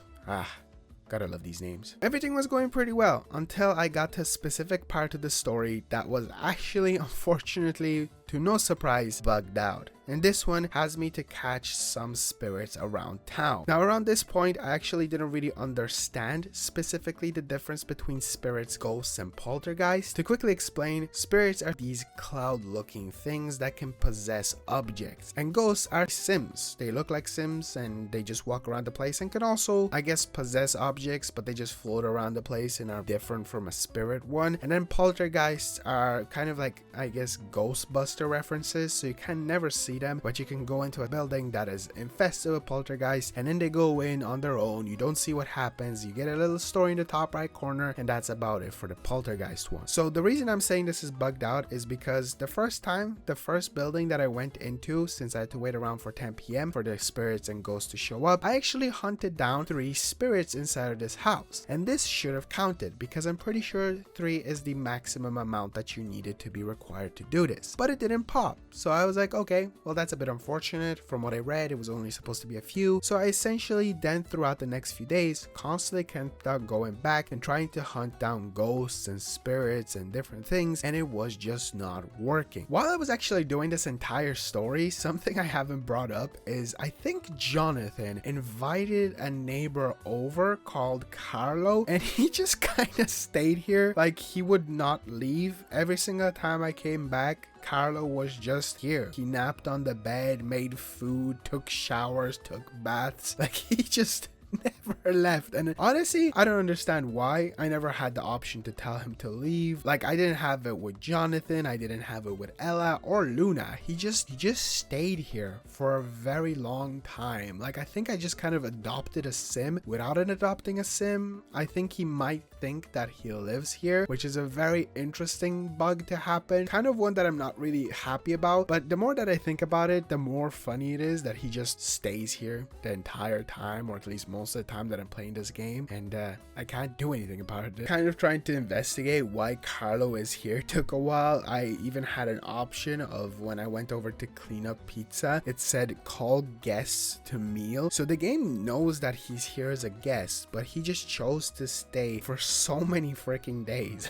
Gotta love these names. Everything was going pretty well until I got to a specific part of the story that was actually, unfortunately, to no surprise, bugged out. And this one has me to catch some spirits around town. Now around this point, I actually didn't really understand specifically the difference between spirits, ghosts, and poltergeists. To quickly explain, spirits are these cloud-looking things that can possess objects, and ghosts are Sims. They look like Sims and they just walk around the place and can also, I guess, possess objects, but they just float around the place and are different from a spirit one. And then poltergeists are kind of like, I guess, Ghostbuster references, so you can never see them, but you can go into a building that is infested with poltergeists, and then they go in on their own. You don't see what happens. You get a little story in the top right corner, and that's about it for the poltergeist one. So the reason I'm saying this is bugged out is because the first building that I went into, since I had to wait around for 10 p.m. for the spirits and ghosts to show up, I actually hunted down 3 spirits inside of this house, and this should have counted because I'm pretty sure 3 is the maximum amount that you needed to be required to do this, but it didn't pop. So I was like, okay, well, that's a bit unfortunate. From what I read, it was only supposed to be a few. So I essentially then throughout the next few days constantly kept on going back and trying to hunt down ghosts and spirits and different things, and it was just not working. While I was actually doing this entire story, something I haven't brought up is I think Jonathan invited a neighbor over called Carlo, and he just kind of stayed here. Like, he would not leave. Every single time I came back, Carlo was just here. He napped on the bed, made food, took showers, took baths. Like, he just never left. And honestly, I don't understand why. I never had the option to tell him to leave. Like, I didn't have it with Jonathan, I didn't have it with Ella or Luna. He just stayed here for a very long time. Like, I think I just kind of adopted a sim without adopting a sim. I think he might think that he lives here, which is a very interesting bug to happen. Kind of one that I'm not really happy about, but the more that I think about it, the more funny it is that he just stays here the entire time, or at least most of the time that I'm playing this game, and I can't do anything about it. Kind of trying to investigate why Carlo is here took a while. I even had an option of when I went over to clean up pizza, it said call guests to meal. So the game knows that he's here as a guest, but he just chose to stay for so many freaking days.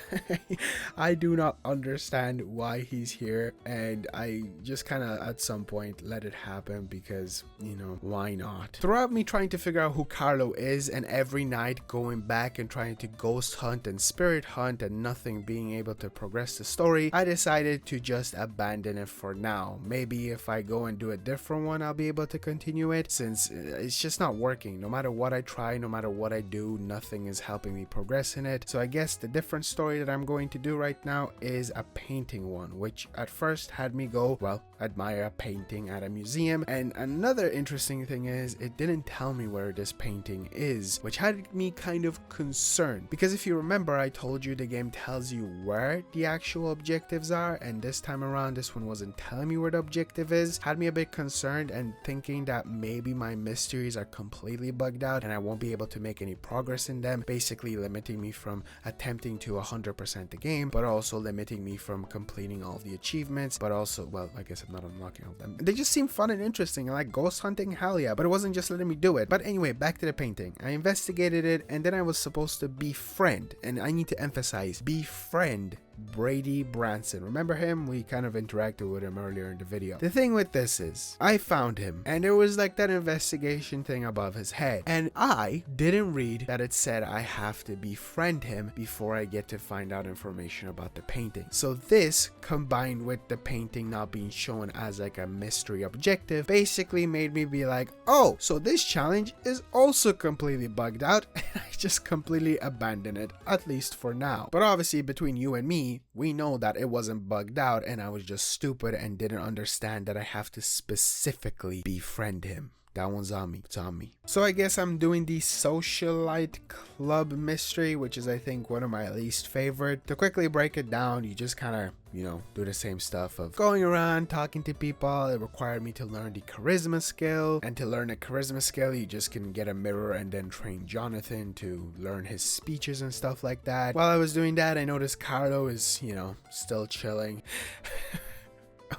I do not understand why he's here, and I just kind of at some point let it happen because, you know, why not? Throughout me trying to figure out who Carlo is, and every night going back and trying to ghost hunt and spirit hunt and nothing being able to progress the story, I decided to just abandon it for now. Maybe if I go and do a different one, I'll be able to continue it, since it's just not working. No matter what I try, no matter what I do, nothing is helping me progress in it. So I guess the different story that I'm going to do right now is a painting one, which at first had me go, well, admire a painting at a museum. And another interesting thing is it didn't tell me where this painting is, which had me kind of concerned, because if you remember, I told you the game tells you where the actual objectives are, and this time around this one wasn't telling me where the objective is. Had me a bit concerned and thinking that maybe my mysteries are completely bugged out and I won't be able to make any progress in them, basically limiting me from attempting to 100% the game, but also limiting me from completing all the achievements, but also, well, I guess I'm not unlocking all of them. They just seem fun and interesting, like ghost hunting, hell yeah, but it wasn't just letting me do it. But anyway, back to the painting. I investigated it, and then I was supposed to befriend, and I need to emphasize befriend, Brady Branson. Remember him? We kind of interacted with him earlier in the video. The thing with this is I found him, and there was like that investigation thing above his head, and I didn't read that it said I have to befriend him before I get to find out information about the painting. So this, combined with the painting not being shown as like a mystery objective, basically made me be like, oh, so this challenge is also completely bugged out, and I just completely abandoned it, at least for now. But obviously between you and me, we know that it wasn't bugged out, and I was just stupid and didn't understand that I have to specifically befriend him. That one's on me. It's on me. So I guess I'm doing the Socialite Club mystery, which is I think one of my least favorite. To quickly break it down, you just kind of, you know, do the same stuff of going around talking to people. It required me to learn the charisma skill, and to learn a charisma skill you just can get a mirror and then train Jonathan to learn his speeches and stuff like that. While I was doing that, I noticed Carlo is, you know, still chilling.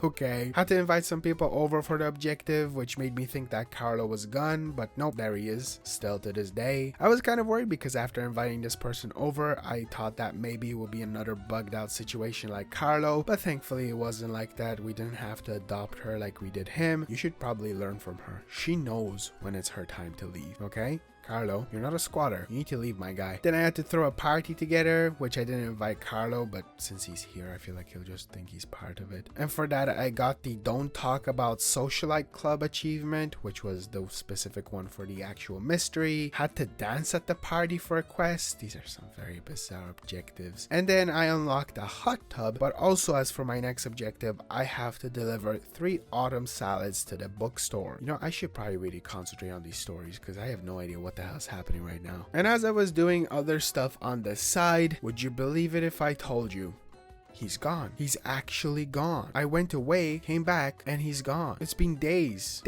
Okay, had to invite some people over for the objective, which made me think that Carlo was gone, but nope, there he is, still to this day. I was kind of worried because after inviting this person over, I thought that maybe it would be another bugged out situation like Carlo, but thankfully it wasn't like that. We didn't have to adopt her like we did him. You should probably learn from her. She knows when it's her time to leave, okay? Carlo, you're not a squatter. You need to leave, my guy. Then I had to throw a party together, which I didn't invite Carlo, but since he's here, I feel like he'll just think he's part of it. And for that, I got the Don't Talk About Socialite Club achievement, which was the specific one for the actual mystery. Had to dance at the party for a quest. These are some very bizarre objectives. And then I unlocked a hot tub, but also as for my next objective, I have to deliver 3 autumn salads to the bookstore. You know, I should probably really concentrate on these stories because I have no idea what the hell's happening right now. And as I was doing other stuff on the side, would you believe it if I told you he's gone. He's actually gone. I went away, came back, and he's gone. It's been days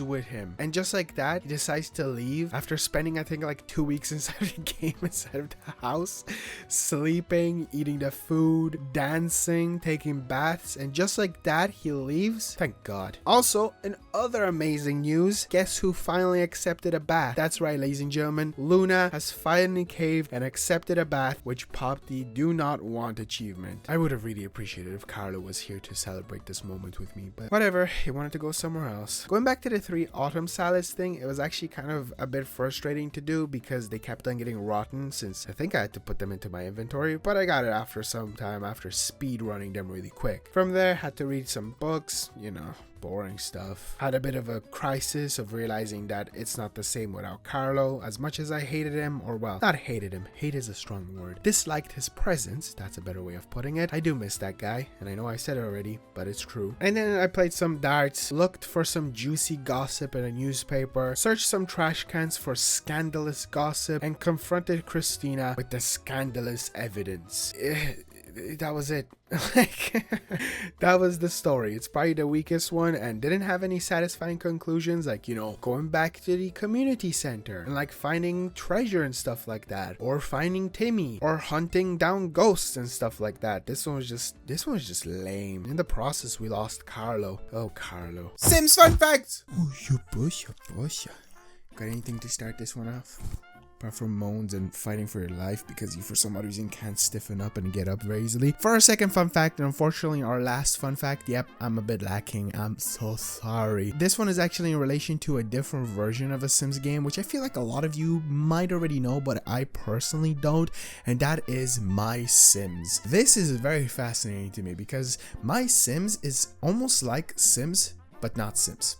with him. And just like that, he decides to leave after spending, I think, like 2 weeks inside the game, inside of the house, sleeping, eating the food, dancing, taking baths, and just like that, he leaves. Thank God. Also, in other amazing news, guess who finally accepted a bath? That's right, ladies and gentlemen, Luna has finally caved and accepted a bath, which popped the do not want achievement. I would have really appreciated if Carlo was here to celebrate this moment with me, but whatever, he wanted to go somewhere else. Going back to the 3 autumn salads thing, it was actually kind of a bit frustrating to do because they kept on getting rotten, since I think I had to put them into my inventory, but I got it after some time, after speed running them really quick. From there, had to read some books, you know, boring stuff. Had a bit of a crisis of realizing that it's not the same without Carlo. As much as I hated him, or well, not hated him, hate is a strong word, disliked his presence, that's a better way of putting it. I do miss that guy, and I know I said it already, but it's true. And then I played some darts, looked for some juicy gossip in a newspaper, searched some trash cans for scandalous gossip, and confronted Christina with the scandalous evidence. That was it. Like, that was the story. It's probably the weakest one and didn't have any satisfying conclusions, like, you know, going back to the community center and like finding treasure and stuff like that, or finding Timmy, or hunting down ghosts and stuff like that. This one was just lame. In the process, we lost Carlo. Oh, Carlo. Sims fun facts. Oh, you push. Got anything to start this one off? Apart from moans and fighting for your life because you for some odd reason can't stiffen up and get up very easily. For our second fun fact, and unfortunately our last fun fact, yep, I'm a bit lacking. I'm so sorry. This one is actually in relation to a different version of a Sims game, which I feel like a lot of you might already know, but I personally don't, and that is My Sims. This is very fascinating to me because My Sims is almost like Sims, but not Sims.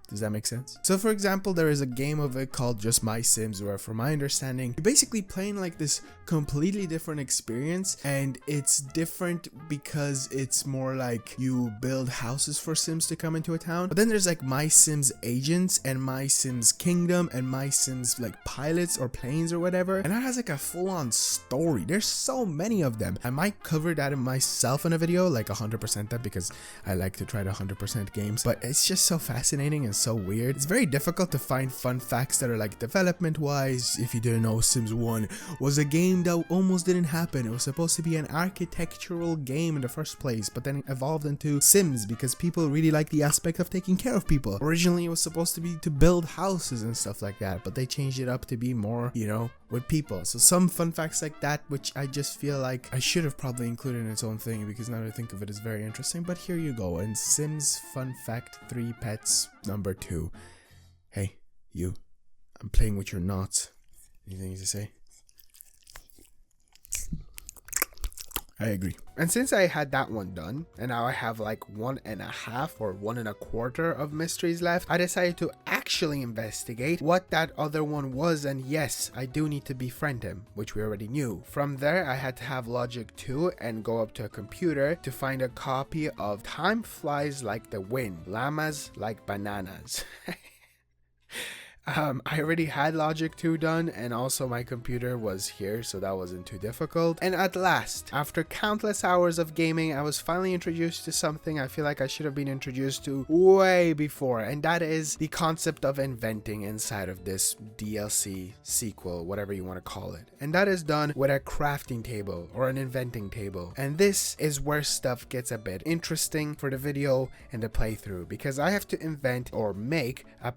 Does that make sense? So for example, there is a game of it called just My Sims, where from my understanding, you're basically playing like this completely different experience, and it's different because it's more like you build houses for Sims to come into a town. But then there's like My Sims Agents and My Sims Kingdom and My Sims like Pilots or Planes or whatever, and that has like a full-on story. There's so many of them. I might cover that in myself in a video, like 100% that, because I like to try to 100% games, but it's just so fascinating and so weird. It's very difficult to find fun facts that are like development wise. If you didn't know, Sims 1 was a game that almost didn't happen. It was supposed to be an architectural game in the first place, but then it evolved into Sims because people really like the aspect of taking care of people. Originally it was supposed to be to build houses and stuff like that, but they changed it up to be more, you know, with people. So some fun facts like that, which I just feel like I should have probably included in its own thing, because now that I think of it, it's very interesting. But here you go. And Sims fun fact 3 pets number 2. Hey, you. I'm playing with your knots. Anything to say? I agree. And since I had that one done, and now I have like 1.5 or 1.25 of mysteries left, I decided to actually investigate what that other one was, and yes, I do need to befriend him, which we already knew. From there, I had to have Logic 2 and go up to a computer to find a copy of Time Flies Like the Wind, Llamas Like Bananas. I already had Logic 2 done, and also my computer was here, so that wasn't too difficult. And at last, after countless hours of gaming, I was finally introduced to something I feel like I should have been introduced to way before, and that is the concept of inventing inside of this DLC, sequel, whatever you want to call it. And that is done with a crafting table or an inventing table. And this is where stuff gets a bit interesting for the video and the playthrough, because I have to invent or make a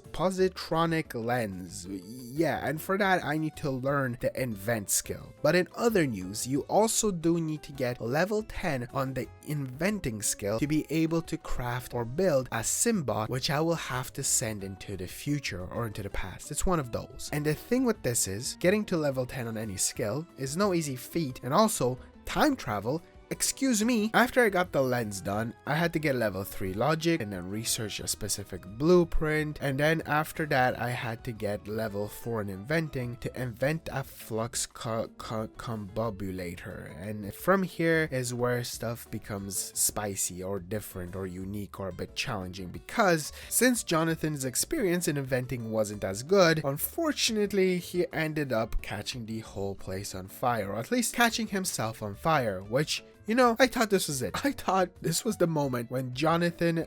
positronic lens. Yeah, and for that I need to learn the invent skill. But in other news, you also do need to get level 10 on the inventing skill to be able to craft or build a Simbot, which I will have to send into the future or into the past. It's one of those. And the thing with this is, getting to level 10 on any skill is no easy feat, and also time travel excuse me. After I got the lens done, I had to get level 3 logic and then research a specific blueprint, and then after that I had to get level 4 in inventing to invent a flux combobulator, and from here is where stuff becomes spicy or different or unique or a bit challenging, because since Jonathan's experience in inventing wasn't as good, unfortunately he ended up catching the whole place on fire, or at least catching himself on fire, which, you know, I thought this was it. I thought this was the moment when Jonathan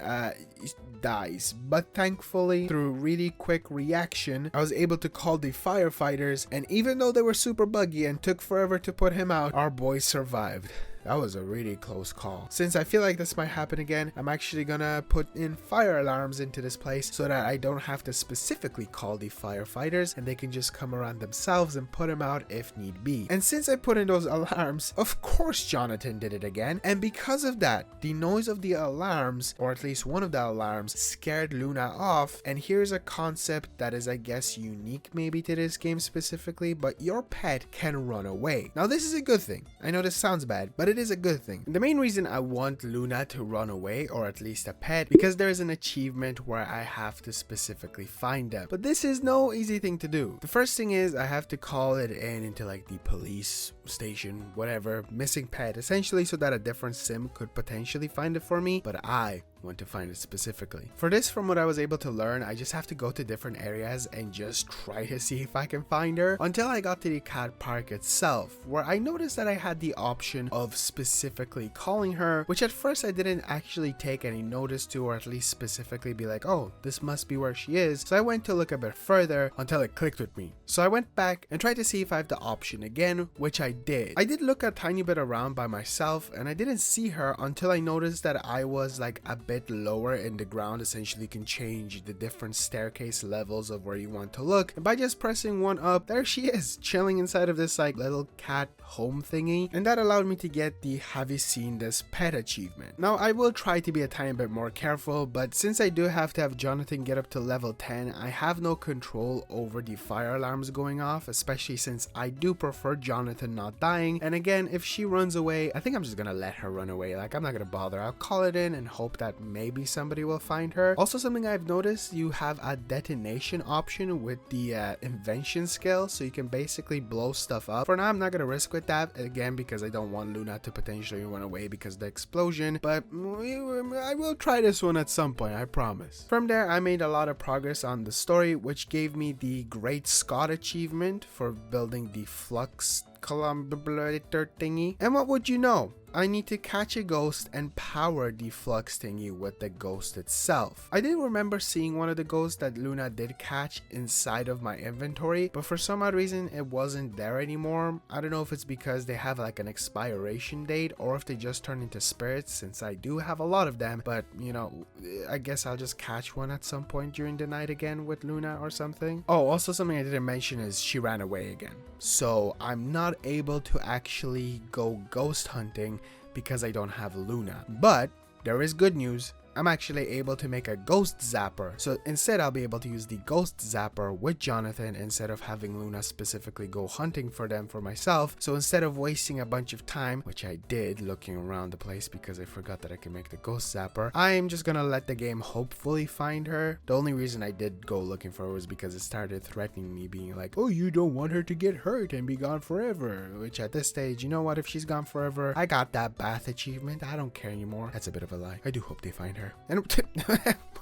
dies, but thankfully through really quick reaction I was able to call the firefighters, and even though they were super buggy and took forever to put him out, our boy survived. That was a really close call. Since I feel like this might happen again, I'm actually gonna put in fire alarms into this place so that I don't have to specifically call the firefighters and they can just come around themselves and put him out if need be. And since I put in those alarms, of course Jonathan did it again, and because of that, the noise of the alarms, or at least one of the alarms, scared Luna off. And here's a concept that is, I guess, unique maybe to this game specifically, but your pet can run away. Now this is a good thing. I know this sounds bad, but it is a good thing. The main reason I want Luna to run away, or at least a pet, because there is an achievement where I have to specifically find them. But this is no easy thing to do. The first thing is I have to call it into like the police station, whatever, missing pet, essentially, so that a different sim could potentially find it for me, but I want to find it specifically. For this, from what I was able to learn, I just have to go to different areas and just try to see if I can find her, until I got to the cat park itself, where I noticed that I had the option of specifically calling her, which at first I didn't actually take any notice to, or at least specifically be like, oh, this must be where she is. So I went to look a bit further until it clicked with me. So I went back and tried to see if I have the option again, which I did. I did look a tiny bit around by myself and I didn't see her until I noticed that I was like a bit lower in the ground. Essentially, you can change the different staircase levels of where you want to look, and by just pressing one up, there she is, chilling inside of this like little cat home thingy, and that allowed me to get the have you seen this pet achievement. Now I will try to be a tiny bit more careful, but since I do have to have Jonathan get up to level 10, I have no control over the fire alarms going off, especially since I do prefer Jonathan not dying. And again, if she runs away, I think I'm just gonna let her run away. Like, I'm not gonna bother. I'll call it in and hope that maybe somebody will find her. Also, something I've noticed, you have a detonation option with the invention skill, so you can basically blow stuff up. For now, I'm not gonna risk with that, again, because I don't want Luna to potentially run away because of the explosion, but I will try this one at some point, I promise. From there, I made a lot of progress on the story, which gave me the Great Scott achievement for building the flux combobulator thingy. And what would you know? I need to catch a ghost and power the flux thingy with the ghost itself. I did remember seeing one of the ghosts that Luna did catch inside of my inventory, but for some odd reason it wasn't there anymore. I don't know if it's because they have like an expiration date or if they just turn into spirits, since I do have a lot of them, but you know, I guess I'll just catch one at some point during the night again with Luna or something. Oh, also something I didn't mention is she ran away again. So I'm not able to actually go ghost hunting because I don't have Luna. But there is good news. I'm actually able to make a ghost zapper. So instead, I'll be able to use the ghost zapper with Jonathan instead of having Luna specifically go hunting for them for myself. So instead of wasting a bunch of time, which I did looking around the place because I forgot that I can make the ghost zapper, I'm just gonna let the game hopefully find her. The only reason I did go looking for her was because it started threatening me, being like, oh, you don't want her to get hurt and be gone forever. Which at this stage, you know what, if she's gone forever, I got that bath achievement. I don't care anymore. That's a bit of a lie. I do hope they find her. And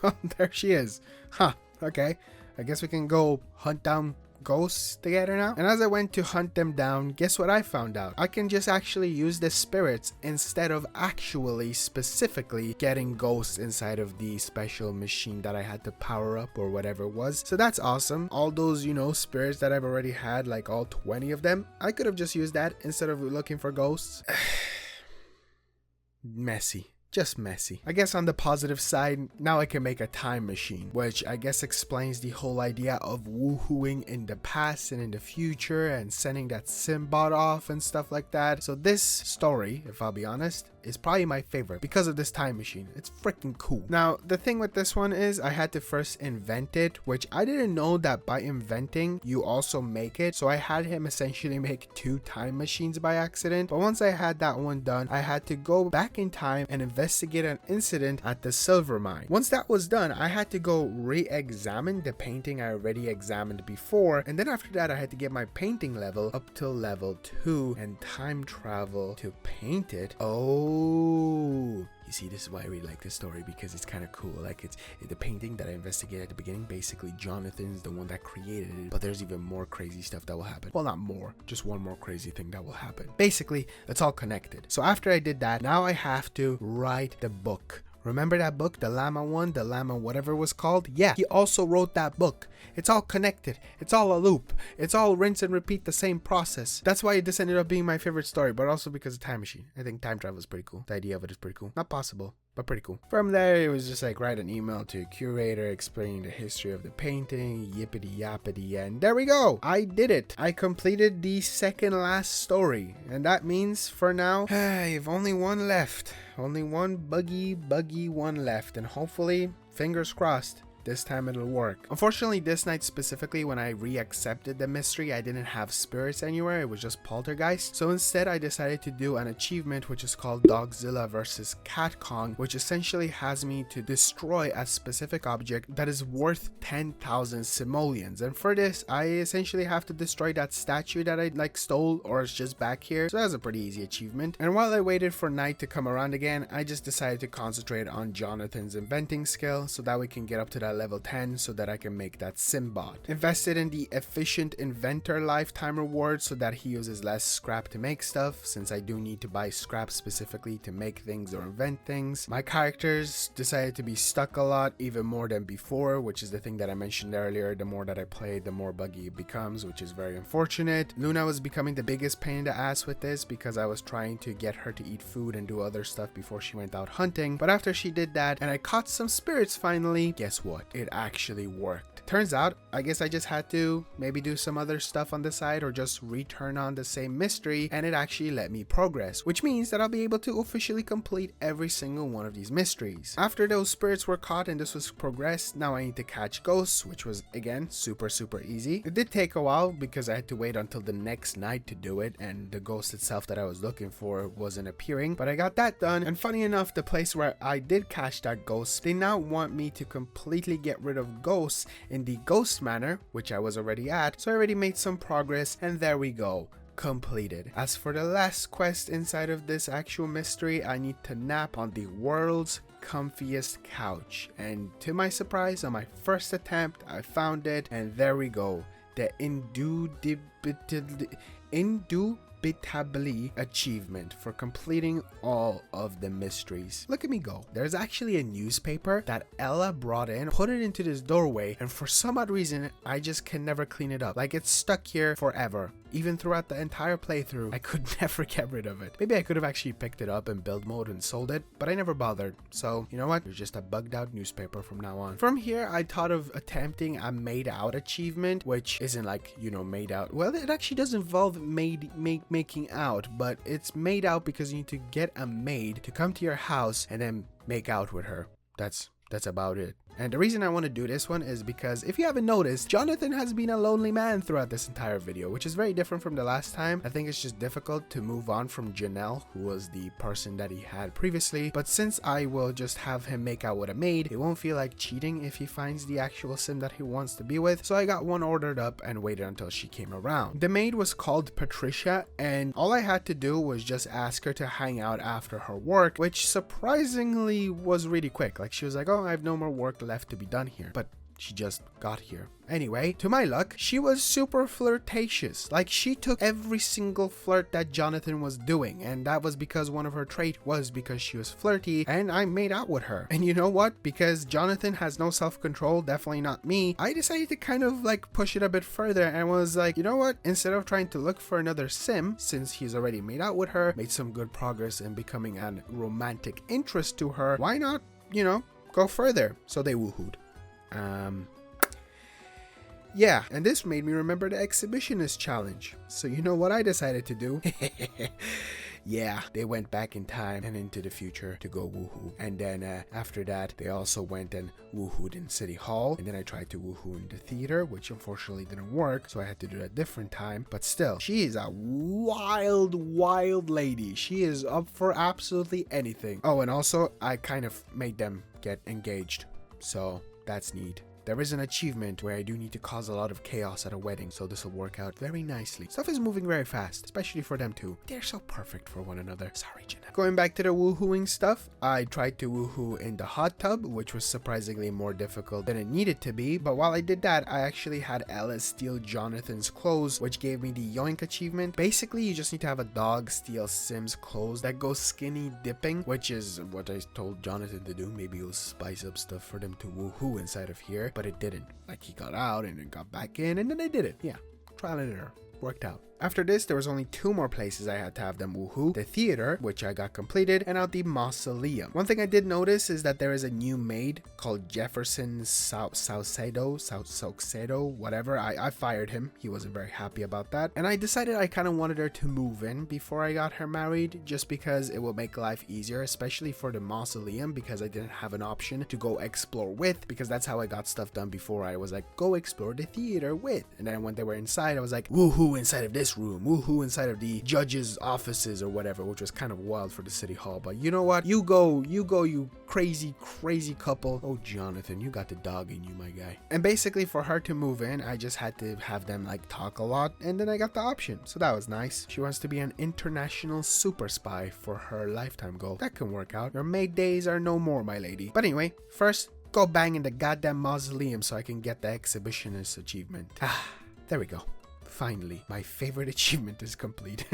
well, there she is. Huh, okay, I guess we can go hunt down ghosts together now. And as I went to hunt them down, guess what I found out? I can just actually use the spirits instead of actually specifically getting ghosts inside of the special machine that I had to power up or whatever it was. So that's awesome. All those, you know, spirits that I've already had, like all 20 of them, I could have just used that instead of looking for ghosts. Messy. Just messy. I guess on the positive side, now I can make a time machine, which I guess explains the whole idea of woohooing in the past and in the future and sending that Simbot off and stuff like that. So this story, if I'll be honest, is probably my favorite because of this time machine. It's freaking cool. Now, the thing with this one is I had to first invent it, which I didn't know that by inventing, you also make it. So I had him essentially make 2 time machines by accident. But once I had that one done, I had to go back in time and investigate an incident at the silver mine. Once that was done, I had to go re-examine the painting I already examined before. And then after that, I had to get my painting level up till level 2 and time travel to paint it. Oh, you see, this is why I really like this story, because it's kind of cool. Like, it's the painting that I investigated at the beginning. Basically, Jonathan's the one that created it, but there's even more crazy stuff that will happen. Well, not more, just one more crazy thing that will happen. Basically, it's all connected. So after I did that, now I have to write the book. Remember that book, the llama one, the llama whatever it was called? Yeah, he also wrote that book. It's all connected. It's all a loop. It's all rinse and repeat the same process. That's why this ended up being my favorite story, but also because of time machine. I think time travel is pretty cool. The idea of it is pretty cool. Not possible, but pretty cool. From there, it was just like write an email to a curator explaining the history of the painting, yippity yappity, and there we go. I did it. I completed the second last story, and that means for now, I have only one left. Only one buggy one left, and hopefully, fingers crossed, this time it'll work. Unfortunately, this night specifically, when I re-accepted the mystery, I didn't have spirits anywhere. It was just poltergeist. So instead, I decided to do an achievement which is called Dogzilla versus Cat Kong, which essentially has me to destroy a specific object that is worth 10,000 simoleons. And for this, I essentially have to destroy that statue that I stole, or it's just back here. So that's a pretty easy achievement. And while I waited for night to come around again, I just decided to concentrate on Jonathan's inventing skill so that we can get up to that level 10 so that I can make that Simbot. Invested in the efficient inventor lifetime reward so that he uses less scrap to make stuff, since I do need to buy scrap specifically to make things or invent things. My characters decided to be stuck a lot, even more than before, which is the thing that I mentioned earlier. The more that I play, the more buggy it becomes, which is very unfortunate. Luna was becoming the biggest pain in the ass with this because I was trying to get her to eat food and do other stuff before she went out hunting. But after she did that and I caught some spirits finally, guess what? It actually worked. Turns out, I guess I just had to maybe do some other stuff on the side or just return on the same mystery, and it actually let me progress, which means that I'll be able to officially complete every single one of these mysteries. After those spirits were caught and this was progressed, now I need to catch ghosts, which was again super easy. It did take a while because I had to wait until the next night to do it, and the ghost itself that I was looking for wasn't appearing, but I got that done. And funny enough, the place where I did catch that ghost, they now want me to completely get rid of ghosts in the ghost manor, which I was already at, so I already made some progress, and there we go, completed. As for the last quest inside of this actual mystery, I need to nap on the world's comfiest couch, and to my surprise, on my first attempt I found it, and there we go, the indubitably achievement for completing all of the mysteries. Look at me go. There's actually a newspaper that Ella brought in, put it into this doorway, and for some odd reason I just can never clean it up. Like, it's stuck here forever. Even throughout the entire playthrough, I could never get rid of it. Maybe I could have actually picked it up in build mode and sold it, but I never bothered. So, you know what? It's just a bugged out newspaper from now on. From here, I thought of attempting a made out achievement, which isn't like, you know, made out. Well, it actually does involve making out, but it's made out because you need to get a maid to come to your house and then make out with her. That's about it. And the reason I want to do this one is because if you haven't noticed, Jonathan has been a lonely man throughout this entire video, which is very different from the last time. I think it's just difficult to move on from Janelle, who was the person that he had previously. But since I will just have him make out with a maid, it won't feel like cheating if he finds the actual sim that he wants to be with. So I got one ordered up and waited until she came around. The maid was called Patricia, and all I had to do was just ask her to hang out after her work, which surprisingly was really quick. Like, she was like, oh, I have no more work left to be done here, but she just got here. Anyway, to my luck, she was super flirtatious. Like, she took every single flirt that Jonathan was doing, and that was because one of her traits was because she was flirty, and I made out with her. And you know what? Because Jonathan has no self-control, definitely not me, I decided to kind of like push it a bit further and was like, you know what? Instead of trying to look for another sim, since he's already made out with her, made some good progress in becoming a romantic interest to her, why not, you know, go further? So they woohooed. Yeah, and this made me remember the exhibitionist challenge. So you know what I decided to do? Yeah, they went back in time and into the future to go woohoo. And then after that, they also went and woohooed in City Hall. And then I tried to woohoo in the theater, which unfortunately didn't work. So I had to do it a different time. But still, she is a wild, wild lady. She is up for absolutely anything. Oh, and also I kind of made them get engaged. So that's neat. There is an achievement where I do need to cause a lot of chaos at a wedding, so this will work out very nicely. Stuff is moving very fast, especially for them two. They're so perfect for one another. Sorry, Jenna. Going back to the woohooing stuff, I tried to woohoo in the hot tub, which was surprisingly more difficult than it needed to be. But while I did that, I actually had Ella steal Jonathan's clothes, which gave me the yoink achievement. Basically, you just need to have a dog steal Sim's clothes that goes skinny dipping, which is what I told Jonathan to do. Maybe he'll spice up stuff for them to woohoo inside of here. But it didn't. Like, he got out and then got back in and then they did it. Yeah, trial and error. Worked out. After this, there was only 2 more places I had to have them woohoo. The theater, which I got completed, and now the mausoleum. One thing I did notice is that there is a new maid called Jefferson Saucedo, whatever. I fired him. He wasn't very happy about that. And I decided I kind of wanted her to move in before I got her married, just because it will make life easier, especially for the mausoleum, because I didn't have an option to go explore with, because that's how I got stuff done before. I was like, go explore the theater with. And then when they were inside, I was like, woohoo inside of this room, woohoo inside of the judge's offices or whatever, which was kind of wild for the city hall. But you know what? You go, you crazy couple. Oh, Jonathan, you got the dog in you, my guy. And basically for her to move in, I just had to have them like talk a lot, and then I got the option. So that was nice. She wants to be an international super spy for her lifetime goal. That can work out. Your maid days are no more, my lady. But anyway, first, go bang in the goddamn mausoleum so I can get the exhibitionist achievement. There we go. Finally, my favorite achievement is complete.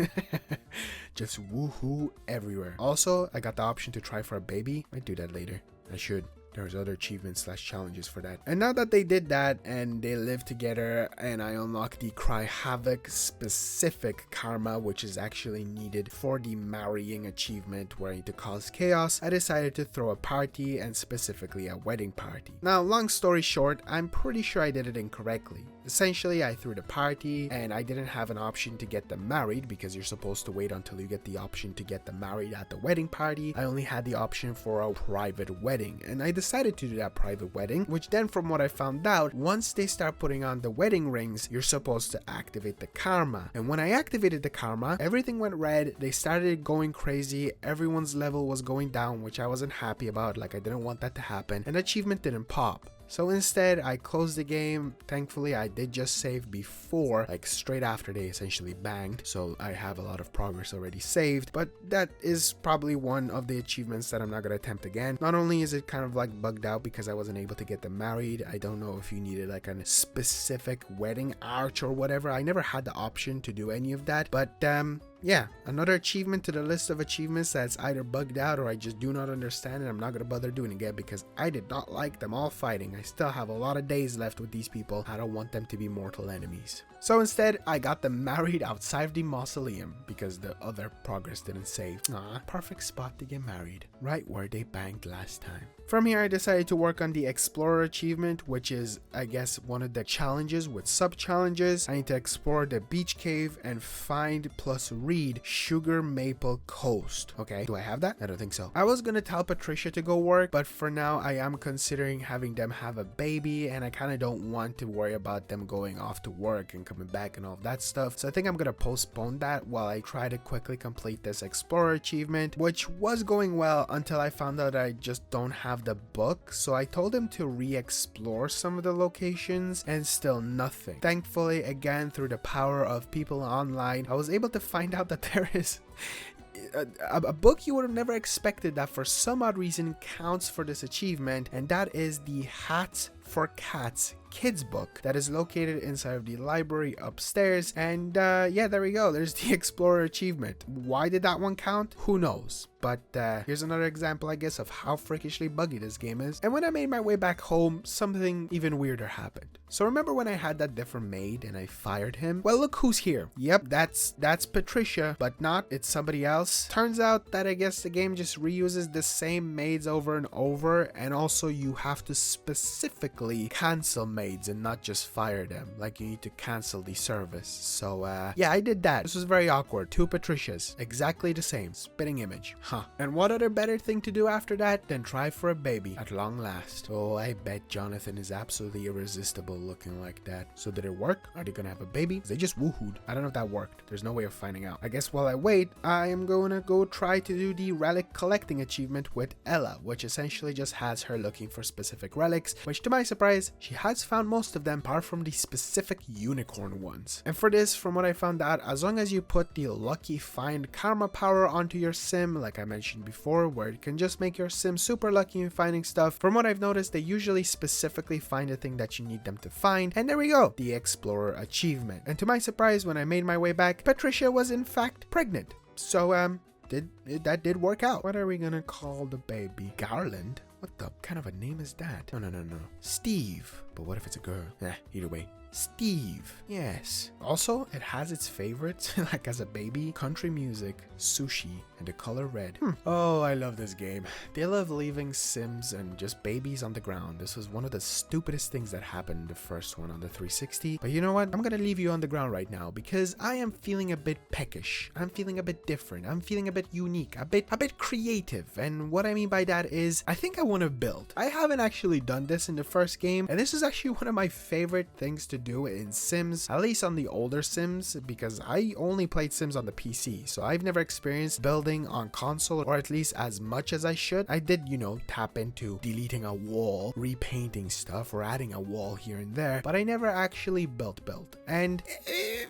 Just woohoo everywhere. Also, I got the option to try for a baby. I do that later. I should. There's other achievements / challenges for that. And now that they did that and they live together and I unlocked the Cry Havoc specific karma, which is actually needed for the marrying achievement where I need to cause chaos, I decided to throw a party, and specifically a wedding party. Now, long story short, I'm pretty sure I did it incorrectly. Essentially, I threw the party and I didn't have an option to get them married, because you're supposed to wait until you get the option to get them married at the wedding party. I only had the option for a private wedding, and I decided to do that private wedding, which then from what I found out, once they start putting on the wedding rings, you're supposed to activate the karma. And when I activated the karma, everything went red. They started going crazy. Everyone's level was going down, which I wasn't happy about. Like, I didn't want that to happen, and achievement didn't pop. So instead, I closed the game. Thankfully, I did just save before, like straight after they essentially banged. So I have a lot of progress already saved, but that is probably one of the achievements that I'm not going to attempt again. Not only is it kind of like bugged out because I wasn't able to get them married. I don't know if you needed like a specific wedding arch or whatever. I never had the option to do any of that, but yeah, another achievement to the list of achievements that's either bugged out or I just do not understand, and I'm not going to bother doing it again because I did not like them all fighting. I still have a lot of days left with these people. I don't want them to be mortal enemies. So instead, I got them married outside of the mausoleum because the other progress didn't save. Perfect spot to get married, right where they banged last time. From here, I decided to work on the Explorer achievement, which is, I guess, one of the challenges with sub-challenges. I need to explore the beach cave and find plus read Sugar Maple Coast. Okay, do I have that? I don't think so. I was gonna tell Patricia to go work, but for now, I am considering having them have a baby, and I kind of don't want to worry about them going off to work and coming back and all that stuff. So I think I'm gonna postpone that while I try to quickly complete this Explorer achievement, which was going well until I found out I just don't have the book. So I told him to re-explore some of the locations and still nothing. Thankfully, again, through the power of people online, I was able to find out that there is a book you would have never expected that for some odd reason counts for this achievement, and that is the Hats for Cats kids book that is located inside of the library upstairs. And yeah, there we go. There's the Explorer achievement. Why did that one count? Who knows? But here's another example, I guess, of how freakishly buggy this game is. And when I made my way back home, something even weirder happened. So remember when I had that different maid and I fired him? Well, look who's here. Yep, that's Patricia, but not. It's somebody else. Turns out that I guess the game just reuses the same maids over and over, and also you have to specifically cancel maids maids and not just fire them. Like, you need to cancel the service. So yeah, I did that. This was very awkward. 2 Patricias, exactly the same. Spitting image. And what other better thing to do after that than try for a baby at long last? Oh, I bet Jonathan is absolutely irresistible looking like that. So did it work? Are they gonna have a baby? They just woohooed. I don't know if that worked. There's no way of finding out. I guess while I wait, I am gonna go try to do the relic collecting achievement with Ella, which essentially just has her looking for specific relics, which to my surprise, she has found most of them apart from the specific unicorn ones. And for this, from what I found out, as long as you put the lucky find karma power onto your sim, like I mentioned before, where it can just make your sim super lucky in finding stuff, from what I've noticed, they usually specifically find the thing that you need them to find. And there we go, the explorer achievement. And to my surprise, when I made my way back, Patricia was in fact pregnant. So that did work out. What are we gonna call the baby? Garland? What the kind of a name is that? No. Steve. But what if it's a girl? Either way. Steve. Yes. Also, it has its favorites, like as a baby, country music, sushi, and the color red. Oh, I love this game. They love leaving Sims and just babies on the ground. This was one of the stupidest things that happened in the first one on the 360. But you know what? I'm gonna leave you on the ground right now because I am feeling a bit peckish. I'm feeling a bit different. I'm feeling a bit unique, a bit creative. And what I mean by that is, I think I want to build. I haven't actually done this in the first game, and this is actually one of my favorite things to do in Sims, at least on the older Sims, because I only played Sims on the PC, so I've never experienced building on console, or at least as much as I should. I did, tap into deleting a wall, repainting stuff, or adding a wall here and there, but I never actually built. And it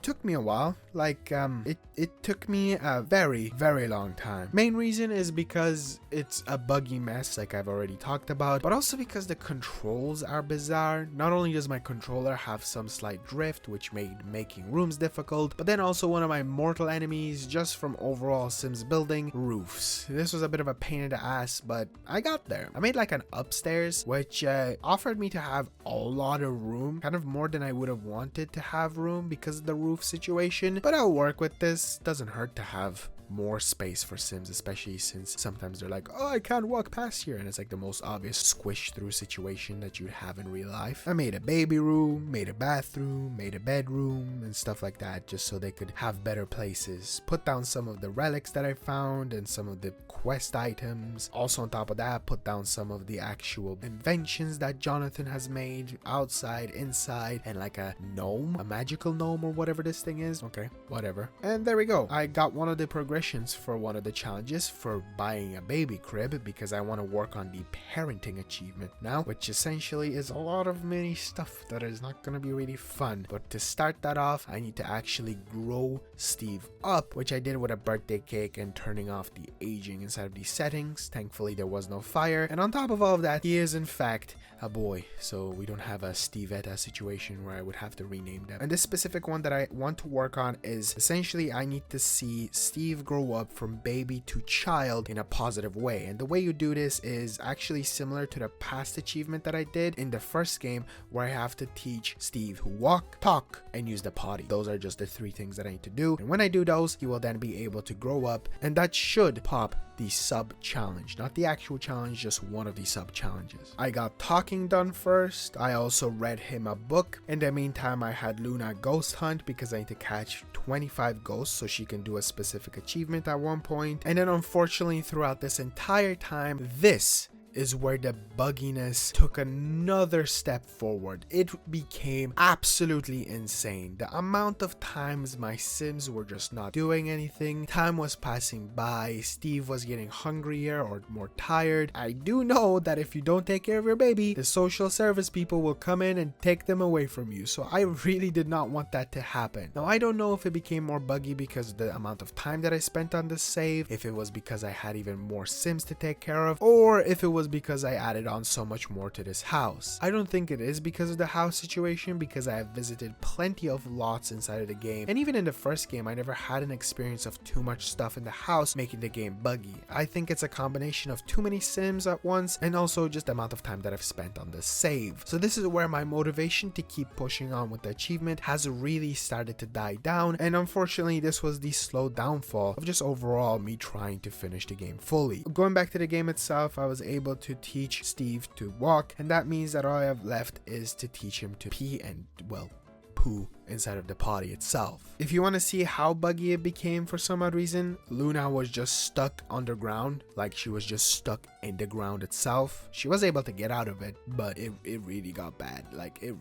took me a while. Like, it took me a very, very long time. Main reason is because it's a buggy mess, like I've already talked about, but also because the controls are bizarre. Not only does my controller have some slight drift, which made making rooms difficult, but then also one of my mortal enemies, just from overall Sims building, roofs. This was a bit of a pain in the ass, but I got there. I made like an upstairs, which offered me to have a lot of room, kind of more than I would have wanted to have room because of the roof situation, but I'll work with this. Doesn't hurt to have more space for Sims, especially since sometimes they're like, oh, I can't walk past here, and it's like the most obvious squish through situation that you'd have in real life. I made a baby room, made a bathroom, made a bedroom, and stuff like that, just so they could have better places. Put down some of the relics that I found and some of the quest items. Also on top of that, put down some of the actual inventions that Jonathan has made, outside, inside, and like a gnome, a magical gnome or whatever this thing is. Okay, whatever. And there we go. I got one of the progressions for one of the challenges for buying a baby crib, because I want to work on the parenting achievement now, which essentially is a lot of mini stuff that is not going to be really fun. But to start that off, I need to actually grow Steve up, which I did with a birthday cake and turning off the aging inside of these settings. Thankfully there was no fire, and on top of all of that, he is in fact a boy, so we don't have a Stevetta situation where I would have to rename them. And this specific one that I want to work on is essentially I need to see Steve grow up from baby to child in a positive way. And the way you do this is actually similar to the past achievement that I did in the first game, where I have to teach Steve who walk, talk, and use the potty. Those are just the 3 things that I need to do, and when I do those, he will then be able to grow up, and that should pop the sub challenge, not the actual challenge, just one of the sub challenges. I got talking done first. I also read him a book. In the meantime, I had Luna ghost hunt because I need to catch 25 ghosts so she can do a specific achievement at one point. And then unfortunately, throughout this entire time, this is where the bugginess took another step forward. It became absolutely insane. The amount of times my Sims were just not doing anything, time was passing by, Steve was getting hungrier or more tired. I do know that if you don't take care of your baby, the social service people will come in and take them away from you, so I really did not want that to happen. Now I don't know if it became more buggy because of the amount of time that I spent on the save, if it was because I had even more Sims to take care of, or if it was because I added on so much more to this house. I don't think it is because of the house situation, because I have visited plenty of lots inside of the game, and even in the first game I never had an experience of too much stuff in the house making the game buggy. I think it's a combination of too many Sims at once, and also just the amount of time that I've spent on the save. So this is where my motivation to keep pushing on with the achievement has really started to die down, and unfortunately this was the slow downfall of just overall me trying to finish the game fully. Going back to the game itself, I was able able to teach Steve to walk, and that means that all I have left is to teach him to pee and, well, poo inside of the potty itself. If you want to see how buggy it became for some odd reason, Luna was just stuck underground, like she was just stuck in the ground itself. She was able to get out of it, but it really got bad.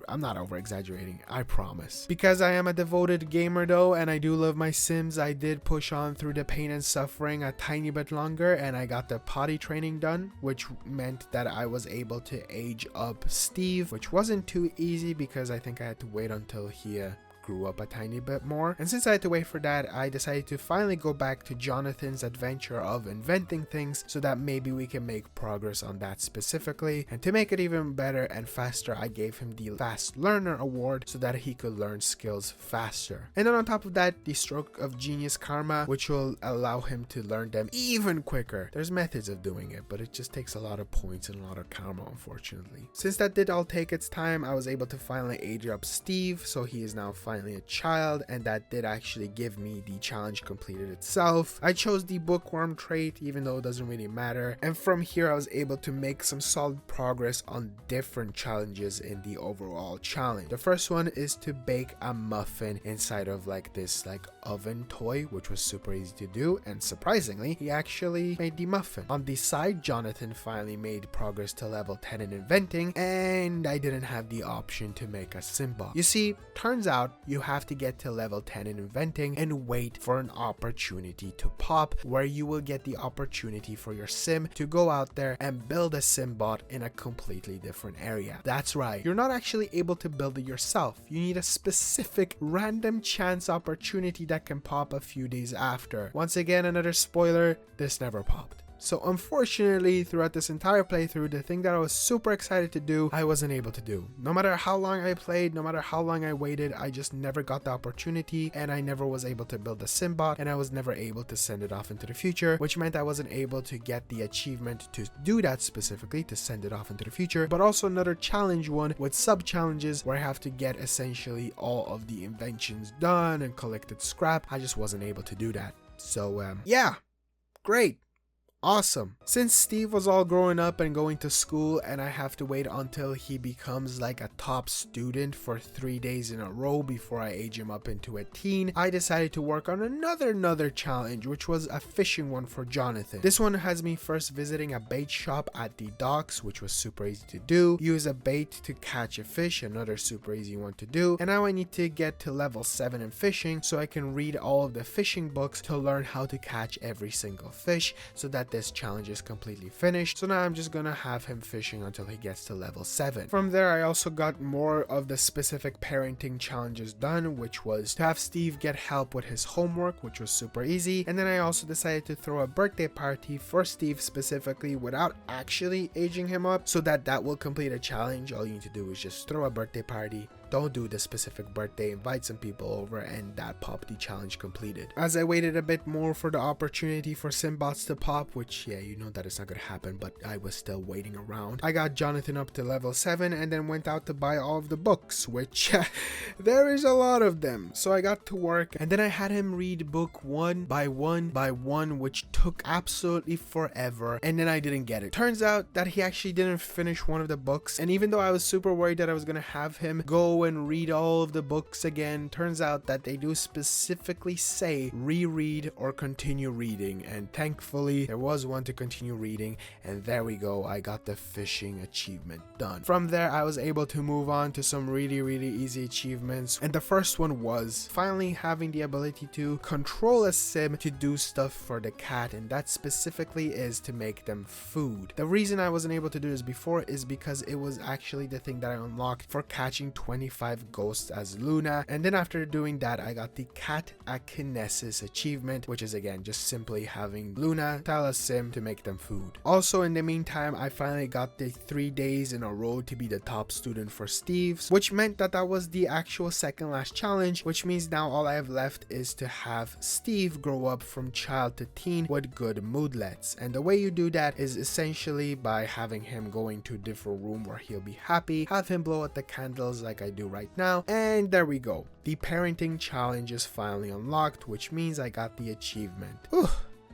I'm not over exaggerating, I promise. Because I am a devoted gamer though, and I do love my Sims, I did push on through the pain and suffering a tiny bit longer, and I got the potty training done, which meant that I was able to age up Steve, which wasn't too easy because I think I had to wait until he grew up a tiny bit more. And since I had to wait for that, I decided to finally go back to Jonathan's adventure of inventing things so that maybe we can make progress on that specifically. And to make it even better and faster, I gave him the Fast Learner Award so that he could learn skills faster. And then on top of that, the Stroke of Genius Karma, which will allow him to learn them even quicker. There's methods of doing it, but it just takes a lot of points and a lot of karma, unfortunately. Since that did all take its time, I was able to finally age up Steve, so he is now finally a child, and that did actually give me the challenge completed itself. I chose the bookworm trait, even though it doesn't really matter, and from here I was able to make some solid progress on different challenges in the overall challenge. The first one is to bake a muffin inside of this oven toy, which was super easy to do, and surprisingly he actually made the muffin. On the side, Jonathan finally made progress to level 10 in inventing, and I didn't have the option to make a Simbot. You see, turns out you have to get to level 10 in inventing and wait for an opportunity to pop, where you will get the opportunity for your sim to go out there and build a Simbot in a completely different area. That's right, you're not actually able to build it yourself. You need a specific random chance opportunity that can pop a few days after. Once again, another spoiler, this never popped. So unfortunately, throughout this entire playthrough, the thing that I was super excited to do, I wasn't able to do. No matter how long I played, no matter how long I waited, I just never got the opportunity, and I never was able to build a Simbot, and I was never able to send it off into the future, which meant I wasn't able to get the achievement to do that specifically, to send it off into the future, but also another challenge one with sub-challenges where I have to get essentially all of the inventions done and collected scrap. I just wasn't able to do that. So yeah, great. Awesome. Since Steve was all growing up and going to school, and I have to wait until he becomes like a top student for 3 days in a row before I age him up into a teen, I decided to work on another challenge, which was a fishing one for Jonathan. This one has me first visiting a bait shop at the docks, which was super easy to do. Use a bait to catch a fish, another super easy one to do. And now I need to get to level 7 in fishing so I can read all of the fishing books to learn how to catch every single fish, so that this challenge is completely finished. So now I'm just gonna have him fishing until he gets to level 7. From there, I also got more of the specific parenting challenges done, which was to have Steve get help with his homework, which was super easy. And then I also decided to throw a birthday party for Steve specifically without actually aging him up, so that will complete a challenge. All you need to do is just throw a birthday party. Don't do the specific birthday, invite some people over, and that popped the challenge completed. As I waited a bit more for the opportunity for Simbots to pop, which yeah, you know that it's not gonna happen, but I was still waiting around. I got Jonathan up to level 7 and then went out to buy all of the books, which there is a lot of them. So I got to work, and then I had him read book one by one, which took absolutely forever, and then I didn't get it. Turns out that he actually didn't finish one of the books, and even though I was super worried that I was gonna have him go and read all of the books again, turns out that they do specifically say reread or continue reading, and thankfully there was one to continue reading, and there we go, I got the fishing achievement done. From there, I was able to move on to some really easy achievements, and the first one was finally having the ability to control a sim to do stuff for the cat, and that specifically is to make them food. The reason I wasn't able to do this before is because it was actually the thing that I unlocked for catching 25 ghosts as Luna, and then after doing that, I got the cat akinesis achievement, which is again just simply having Luna tell a sim to make them food. Also, in the meantime, I finally got the 3 days in a row to be the top student for Steve's, which meant that that was the actual second last challenge, which means now all I have left is to have Steve grow up from child to teen with good moodlets. And the way you do that is essentially by having him go into a different room where he'll be happy, have him blow out the candles like I do right now, and there we go. The parenting challenge is finally unlocked, which means I got the achievement. Whew.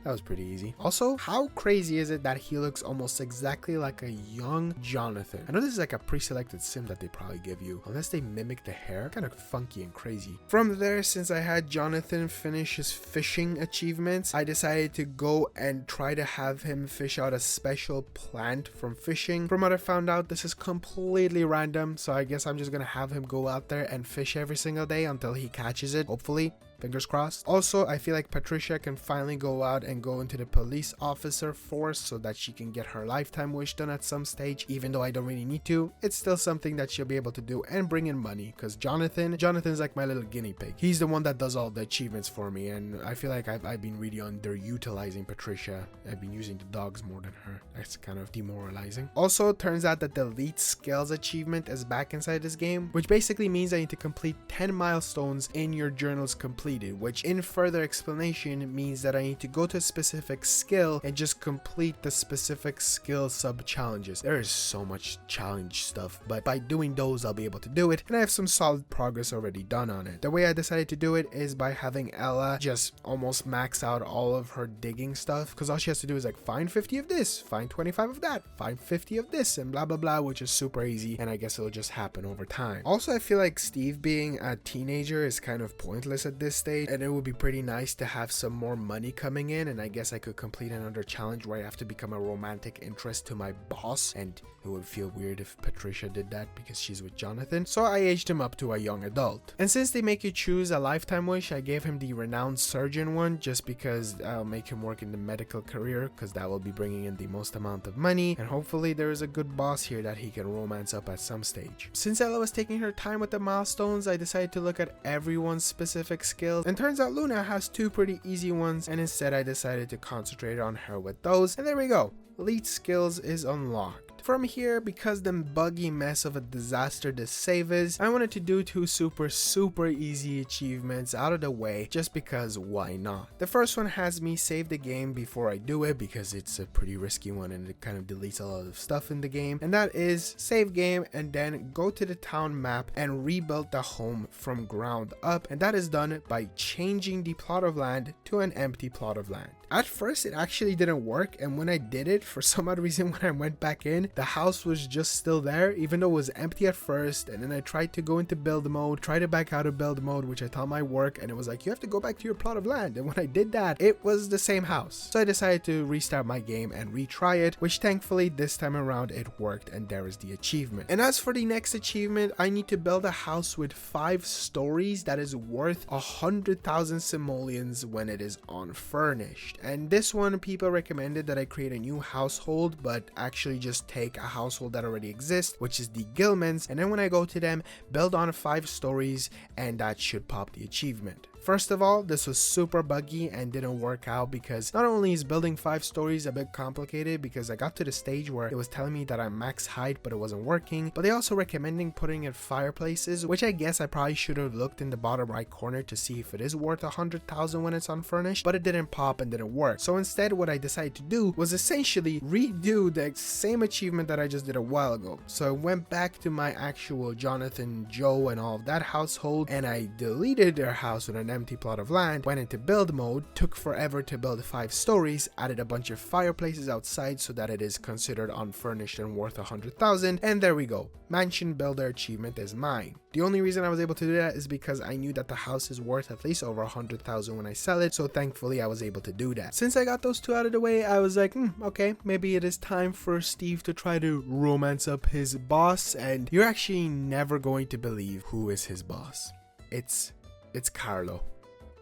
That was pretty easy. Also, how crazy is it that he looks almost exactly like a young Jonathan? I know this is like a pre-selected sim that they probably give you, unless they mimic the hair. Kind of funky and crazy. From there, since I had Jonathan finish his fishing achievements, I decided to go and try to have him fish out a special plant from fishing. From what I found out, this is completely random, so I guess I'm just gonna have him go out there and fish every single day until he catches it, hopefully. Fingers crossed. Also, I feel like Patricia can finally go out and go into the police officer force so that she can get her lifetime wish done at some stage. Even though I don't really need to, it's still something that she'll be able to do and bring in money, because Jonathan's like my little guinea pig. He's the one that does all the achievements for me, and I feel like I've been really underutilizing Patricia. I've been using the dogs more than her. That's kind of demoralizing. Also, it turns out that the elite skills achievement is back inside this game, which basically means I need to complete 10 milestones in your journals completed, which in further explanation means that I need to go to a specific skill and just complete the specific skill sub challenges. There is so much challenge stuff, but by doing those I'll be able to do it, and I have some solid progress already done on it. The way I decided to do it is by having Ella just almost max out all of her digging stuff, because all she has to do is like find 50 of this, find 25 of that, find 50 of this, and blah blah blah, which is super easy, and I guess it'll just happen over time. Also, I feel like Steve being a teenager is kind of pointless at this stage, and it would be pretty nice to have some more money coming in, and I guess I could complete another challenge where I have to become a romantic interest to my boss, and it would feel weird if Patricia did that because she's with Jonathan, so I aged him up to a young adult. And since they make you choose a lifetime wish, I gave him the renowned surgeon one just because I'll make him work in the medical career, because that will be bringing in the most amount of money, and hopefully there is a good boss here that he can romance up at some stage. Since Ella was taking her time with the milestones, I decided to look at everyone's specific skills, and turns out Luna has two pretty easy ones, and instead I decided to concentrate on her with those, and there we go. Elite skills is unlocked. From here, because the buggy mess of a disaster this save is, I wanted to do two super easy achievements out of the way, just because why not. The first one has me save the game before I do it, because it's a pretty risky one and it kind of deletes a lot of stuff in the game, and that is save game and then go to the town map and rebuild the home from ground up, and that is done by changing the plot of land to an empty plot of land. At first it actually didn't work, and when I did it, for some odd reason when I went back in, the house was just still there even though it was empty at first, and then I tried to go into build mode, tried to back out of build mode, which I thought might work, and it was like you have to go back to your plot of land, and when I did that it was the same house. So I decided to restart my game and retry it, which thankfully this time around it worked, and there is the achievement. And as for the next achievement, I need to build a house with 5 stories that is worth 100,000 simoleons when it is unfurnished. And this one, people recommended that I create a new household, but actually just take a household that already exists, which is the Gilmans, and then when I go to them, build on 5 stories, and that should pop the achievement. First of all, this was super buggy and didn't work out, because not only is building 5 stories a bit complicated, because I got to the stage where it was telling me that I'm max height but it wasn't working, but they also recommending putting in fireplaces, which I guess I probably should have looked in the bottom right corner to see if it is worth 100,000 when it's unfurnished, but it didn't pop and didn't work. So instead what I decided to do was essentially redo the same achievement that I just did a while ago. So I went back to my actual Jonathan, Joe, and all of that household, and I deleted their house with an empty plot of land, went into build mode, took forever to build 5 stories, added a bunch of fireplaces outside so that it is considered unfurnished and worth 100,000, and there we go. Mansion builder achievement is mine. The only reason I was able to do that is because I knew that the house is worth at least over 100,000 when I sell it, so thankfully I was able to do that. Since I got those 2 out of the way, I was like, okay, maybe it is time for Steve to try to romance up his boss, and you're actually never going to believe who is his boss. It's Carlo.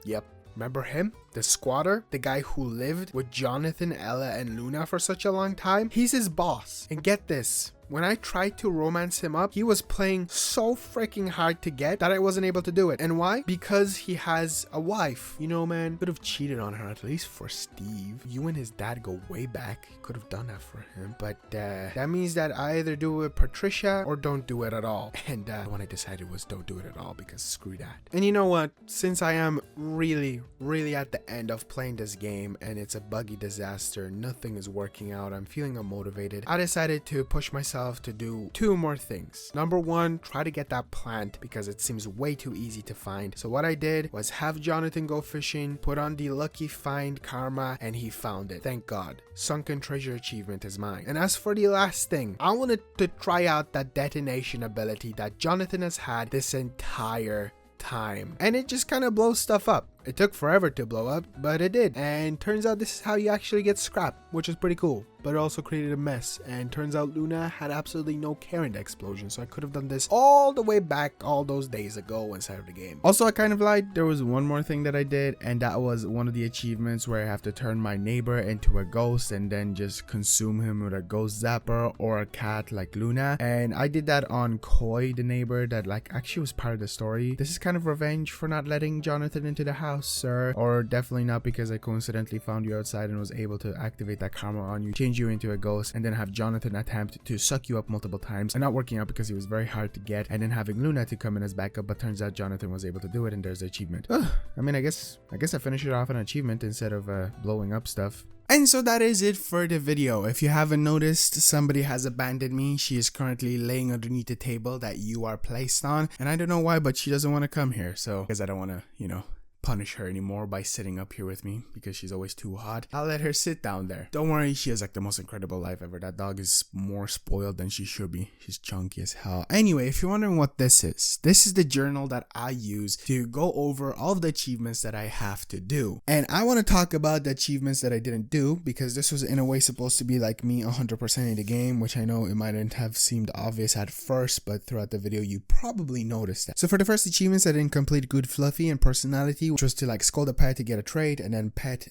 Yep. Remember him? The squatter? The guy who lived with Jonathan, Ella, and Luna for such a long time? He's his boss. And get this. When I tried to romance him up, he was playing so freaking hard to get that I wasn't able to do it. And why? Because he has a wife. You know, man, could have cheated on her, at least for Steve. You and his dad go way back. Could have done that for him. But that means that I either do it with Patricia or don't do it at all. And what I decided was don't do it at all, because screw that. And you know what? Since I am really at the end of playing this game and it's a buggy disaster, nothing is working out, I'm feeling unmotivated, I decided to push myself myself to do 2 more things. Number 1, try to get that plant because it seems way too easy to find. So what I did was have Jonathan go fishing, put on the lucky find karma, and he found it. Thank God. Sunken treasure achievement is mine. And as for the last thing, I wanted to try out that detonation ability that Jonathan has had this entire time, and it just kind of blows stuff up. It took forever to blow up, but it did. And turns out this is how you actually get scrap, which is pretty cool. But it also created a mess. And turns out Luna had absolutely no care in the explosion. So I could have done this all the way back all those days ago inside of the game. Also, I kind of lied. There was one more thing that I did. And that was one of the achievements where I have to turn my neighbor into a ghost and then just consume him with a ghost zapper or a cat like Luna. And I did that on Koi, the neighbor that like actually was part of the story. This is kind of revenge for not letting Jonathan into the house, sir. Or definitely not because I coincidentally found you outside and was able to activate that karma on you, change you into a ghost, and then have Jonathan attempt to suck you up multiple times and not working out because he was very hard to get, and then having Luna to come in as backup, but turns out Jonathan was able to do it, and there's the achievement. I mean, I guess I finished it off an achievement instead of blowing up stuff. And so that is it for the video. If you haven't noticed, somebody has abandoned me. She is currently laying underneath the table that you are placed on, and I don't know why, but she doesn't want to come here. So because I don't want to, punish her anymore by sitting up here with me because she's always too hot, I'll let her sit down there. Don't worry, she has like the most incredible life ever. That dog is more spoiled than she should be. She's chunky as hell. Anyway, if you're wondering what this is the journal that I use to go over all of the achievements that I have to do. And I want to talk about the achievements that I didn't do because this was in a way supposed to be like me 100% in the game, which I know it mightn't have seemed obvious at first, but throughout the video you probably noticed that. So for the first achievements, I didn't complete Good Fluffy and Personality, which was to like scold a pet to get a trait, and then pet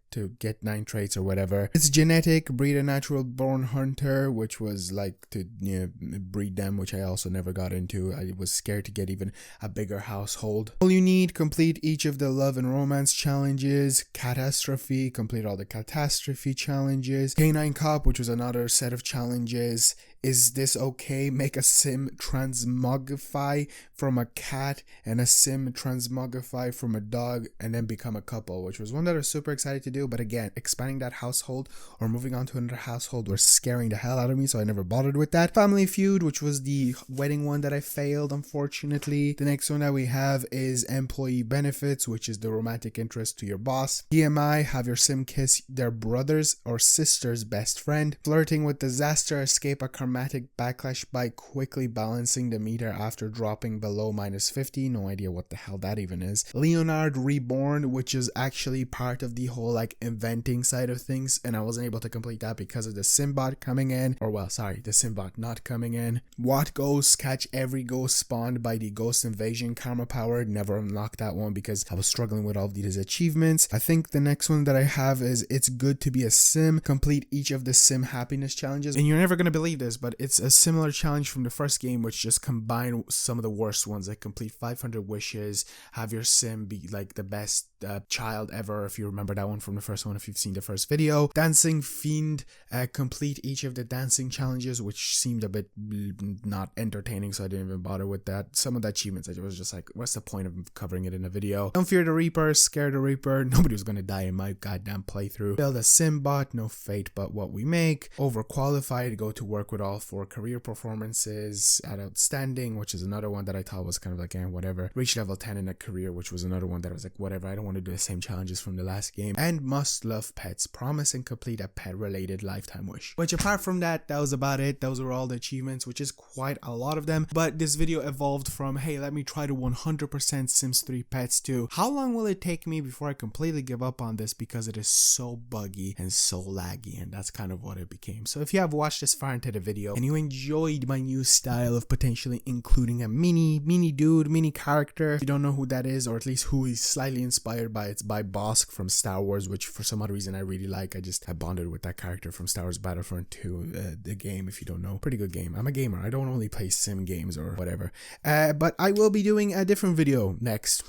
to get 9 traits or whatever. It's genetic, breed a natural born hunter, which was like to breed them, which I also never got into. I was scared to get even a bigger household. All you need, complete each of the love and romance challenges. Catastrophe, complete all the catastrophe challenges. Canine Cop, which was another set of challenges. Is this okay? Make a sim transmogrify from a cat and a sim transmogrify from a dog and then become a couple, which was one that I was super excited to do. But again, expanding that household or moving on to another household was scaring the hell out of me, so I never bothered with that. Family Feud, which was the wedding one that I failed, unfortunately. The next one that we have is Employee Benefits, which is the romantic interest to your boss. DMI, have your sim kiss their brother's or sister's best friend. Flirting with Disaster, escape a karmatic backlash by quickly balancing the meter after dropping below -50. No idea what the hell that even is. Leonard Reborn, which is actually part of the whole like inventing side of things, and I wasn't able to complete that because of the Simbot coming in, or well, sorry, the Simbot not coming in. What Ghosts, catch every ghost spawned by the Ghost Invasion karma power. Never unlocked that one because I was struggling with all of these achievements. I think the next one that I have is It's Good to Be a Sim. Complete each of the sim happiness challenges, and you're never gonna believe this, but it's a similar challenge from the first game, which just combine some of the worst ones, like complete 500 wishes, have your sim be like the best child ever, if you remember that one from the first one, if you've seen the first video. Dancing Fiend, complete each of the dancing challenges, which seemed a bit not entertaining, so I didn't even bother with that. Some of the achievements, I was just like, what's the point of covering it in a video? Don't Fear the Reaper, Scare the Reaper, nobody was gonna die in my goddamn playthrough. Build a Simbot, no fate but what we make. Overqualified, go to work with all 4 career performances at Outstanding, which is another one that I thought was kind of like, whatever. Reach level 10 in a career, which was another one that I was like, whatever, I don't want to do the same challenges from the last game. And Must Love Pets, promise and complete a pet related lifetime wish. Which apart from that, that was about it. Those were all the achievements, which is quite a lot of them. But this video evolved from, hey, let me try to 100% Sims 3 pets to how long will it take me before I completely give up on this because it is so buggy and so laggy, and that's kind of what it became. So if you have watched this far into the video and you enjoyed my new style of potentially including a mini dude, mini character, if you don't know who that is, or at least who he's slightly inspired by, it's by Bosk from Star Wars, which for some odd reason I really like. I bonded with that character from Star Wars Battlefront 2, the game, if you don't know. Pretty good game. I'm a gamer. I don't only play sim games or whatever. But I will be doing a different video next.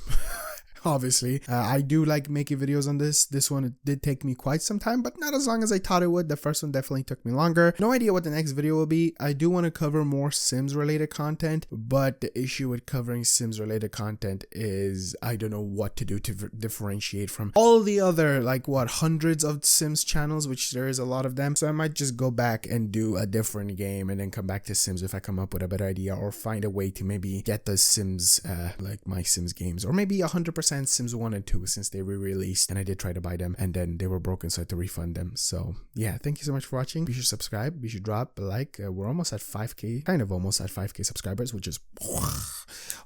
Obviously, I do like making videos on this one. It did take me quite some time, but not as long as I thought it would. The first one definitely took me longer. No idea what the next video will be. I do want to cover more Sims related content, but the issue with covering Sims related content is I don't know what to do to differentiate from all the other, like, what, hundreds of Sims channels, which there is a lot of them. So I might just go back and do a different game and then come back to Sims if I come up with a better idea, or find a way to maybe get the Sims, like my Sims games, or maybe 100% Sims 1 and 2, since they re-released and I did try to buy them and then they were broken, so I had to refund them. So yeah, thank you so much for watching. Be sure to subscribe, be sure to drop a like. We're almost at 5k, kind of almost at 5k subscribers, which is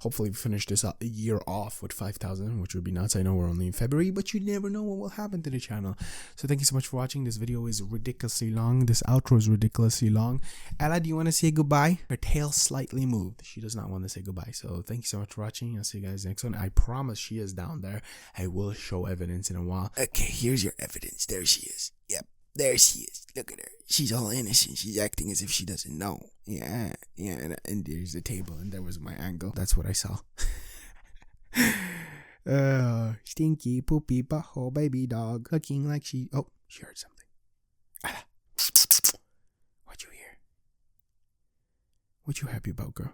hopefully we finish this year off with 5,000, which would be nuts. I know we're only in February, but you never know what will happen to the channel. So thank you so much for watching. This video is ridiculously long. This outro is ridiculously long. Ella, do you want to say goodbye? Her tail slightly moved. She does not want to say goodbye. So thank you so much for watching. I'll see you guys next one. I promise she is down there. I will show evidence in a while. Okay, here's your evidence. There she is. Yep, there she is. Look at her. She's all innocent. She's acting as if she doesn't know. Yeah, and there's the table, and there was my angle. That's what I saw. Stinky, poopy, butthole, baby dog, looking like she heard something. What you hear? What you happy about, girl?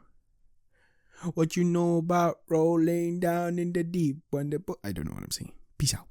What you know about rolling down in the deep when the I don't know what I'm saying. Peace out.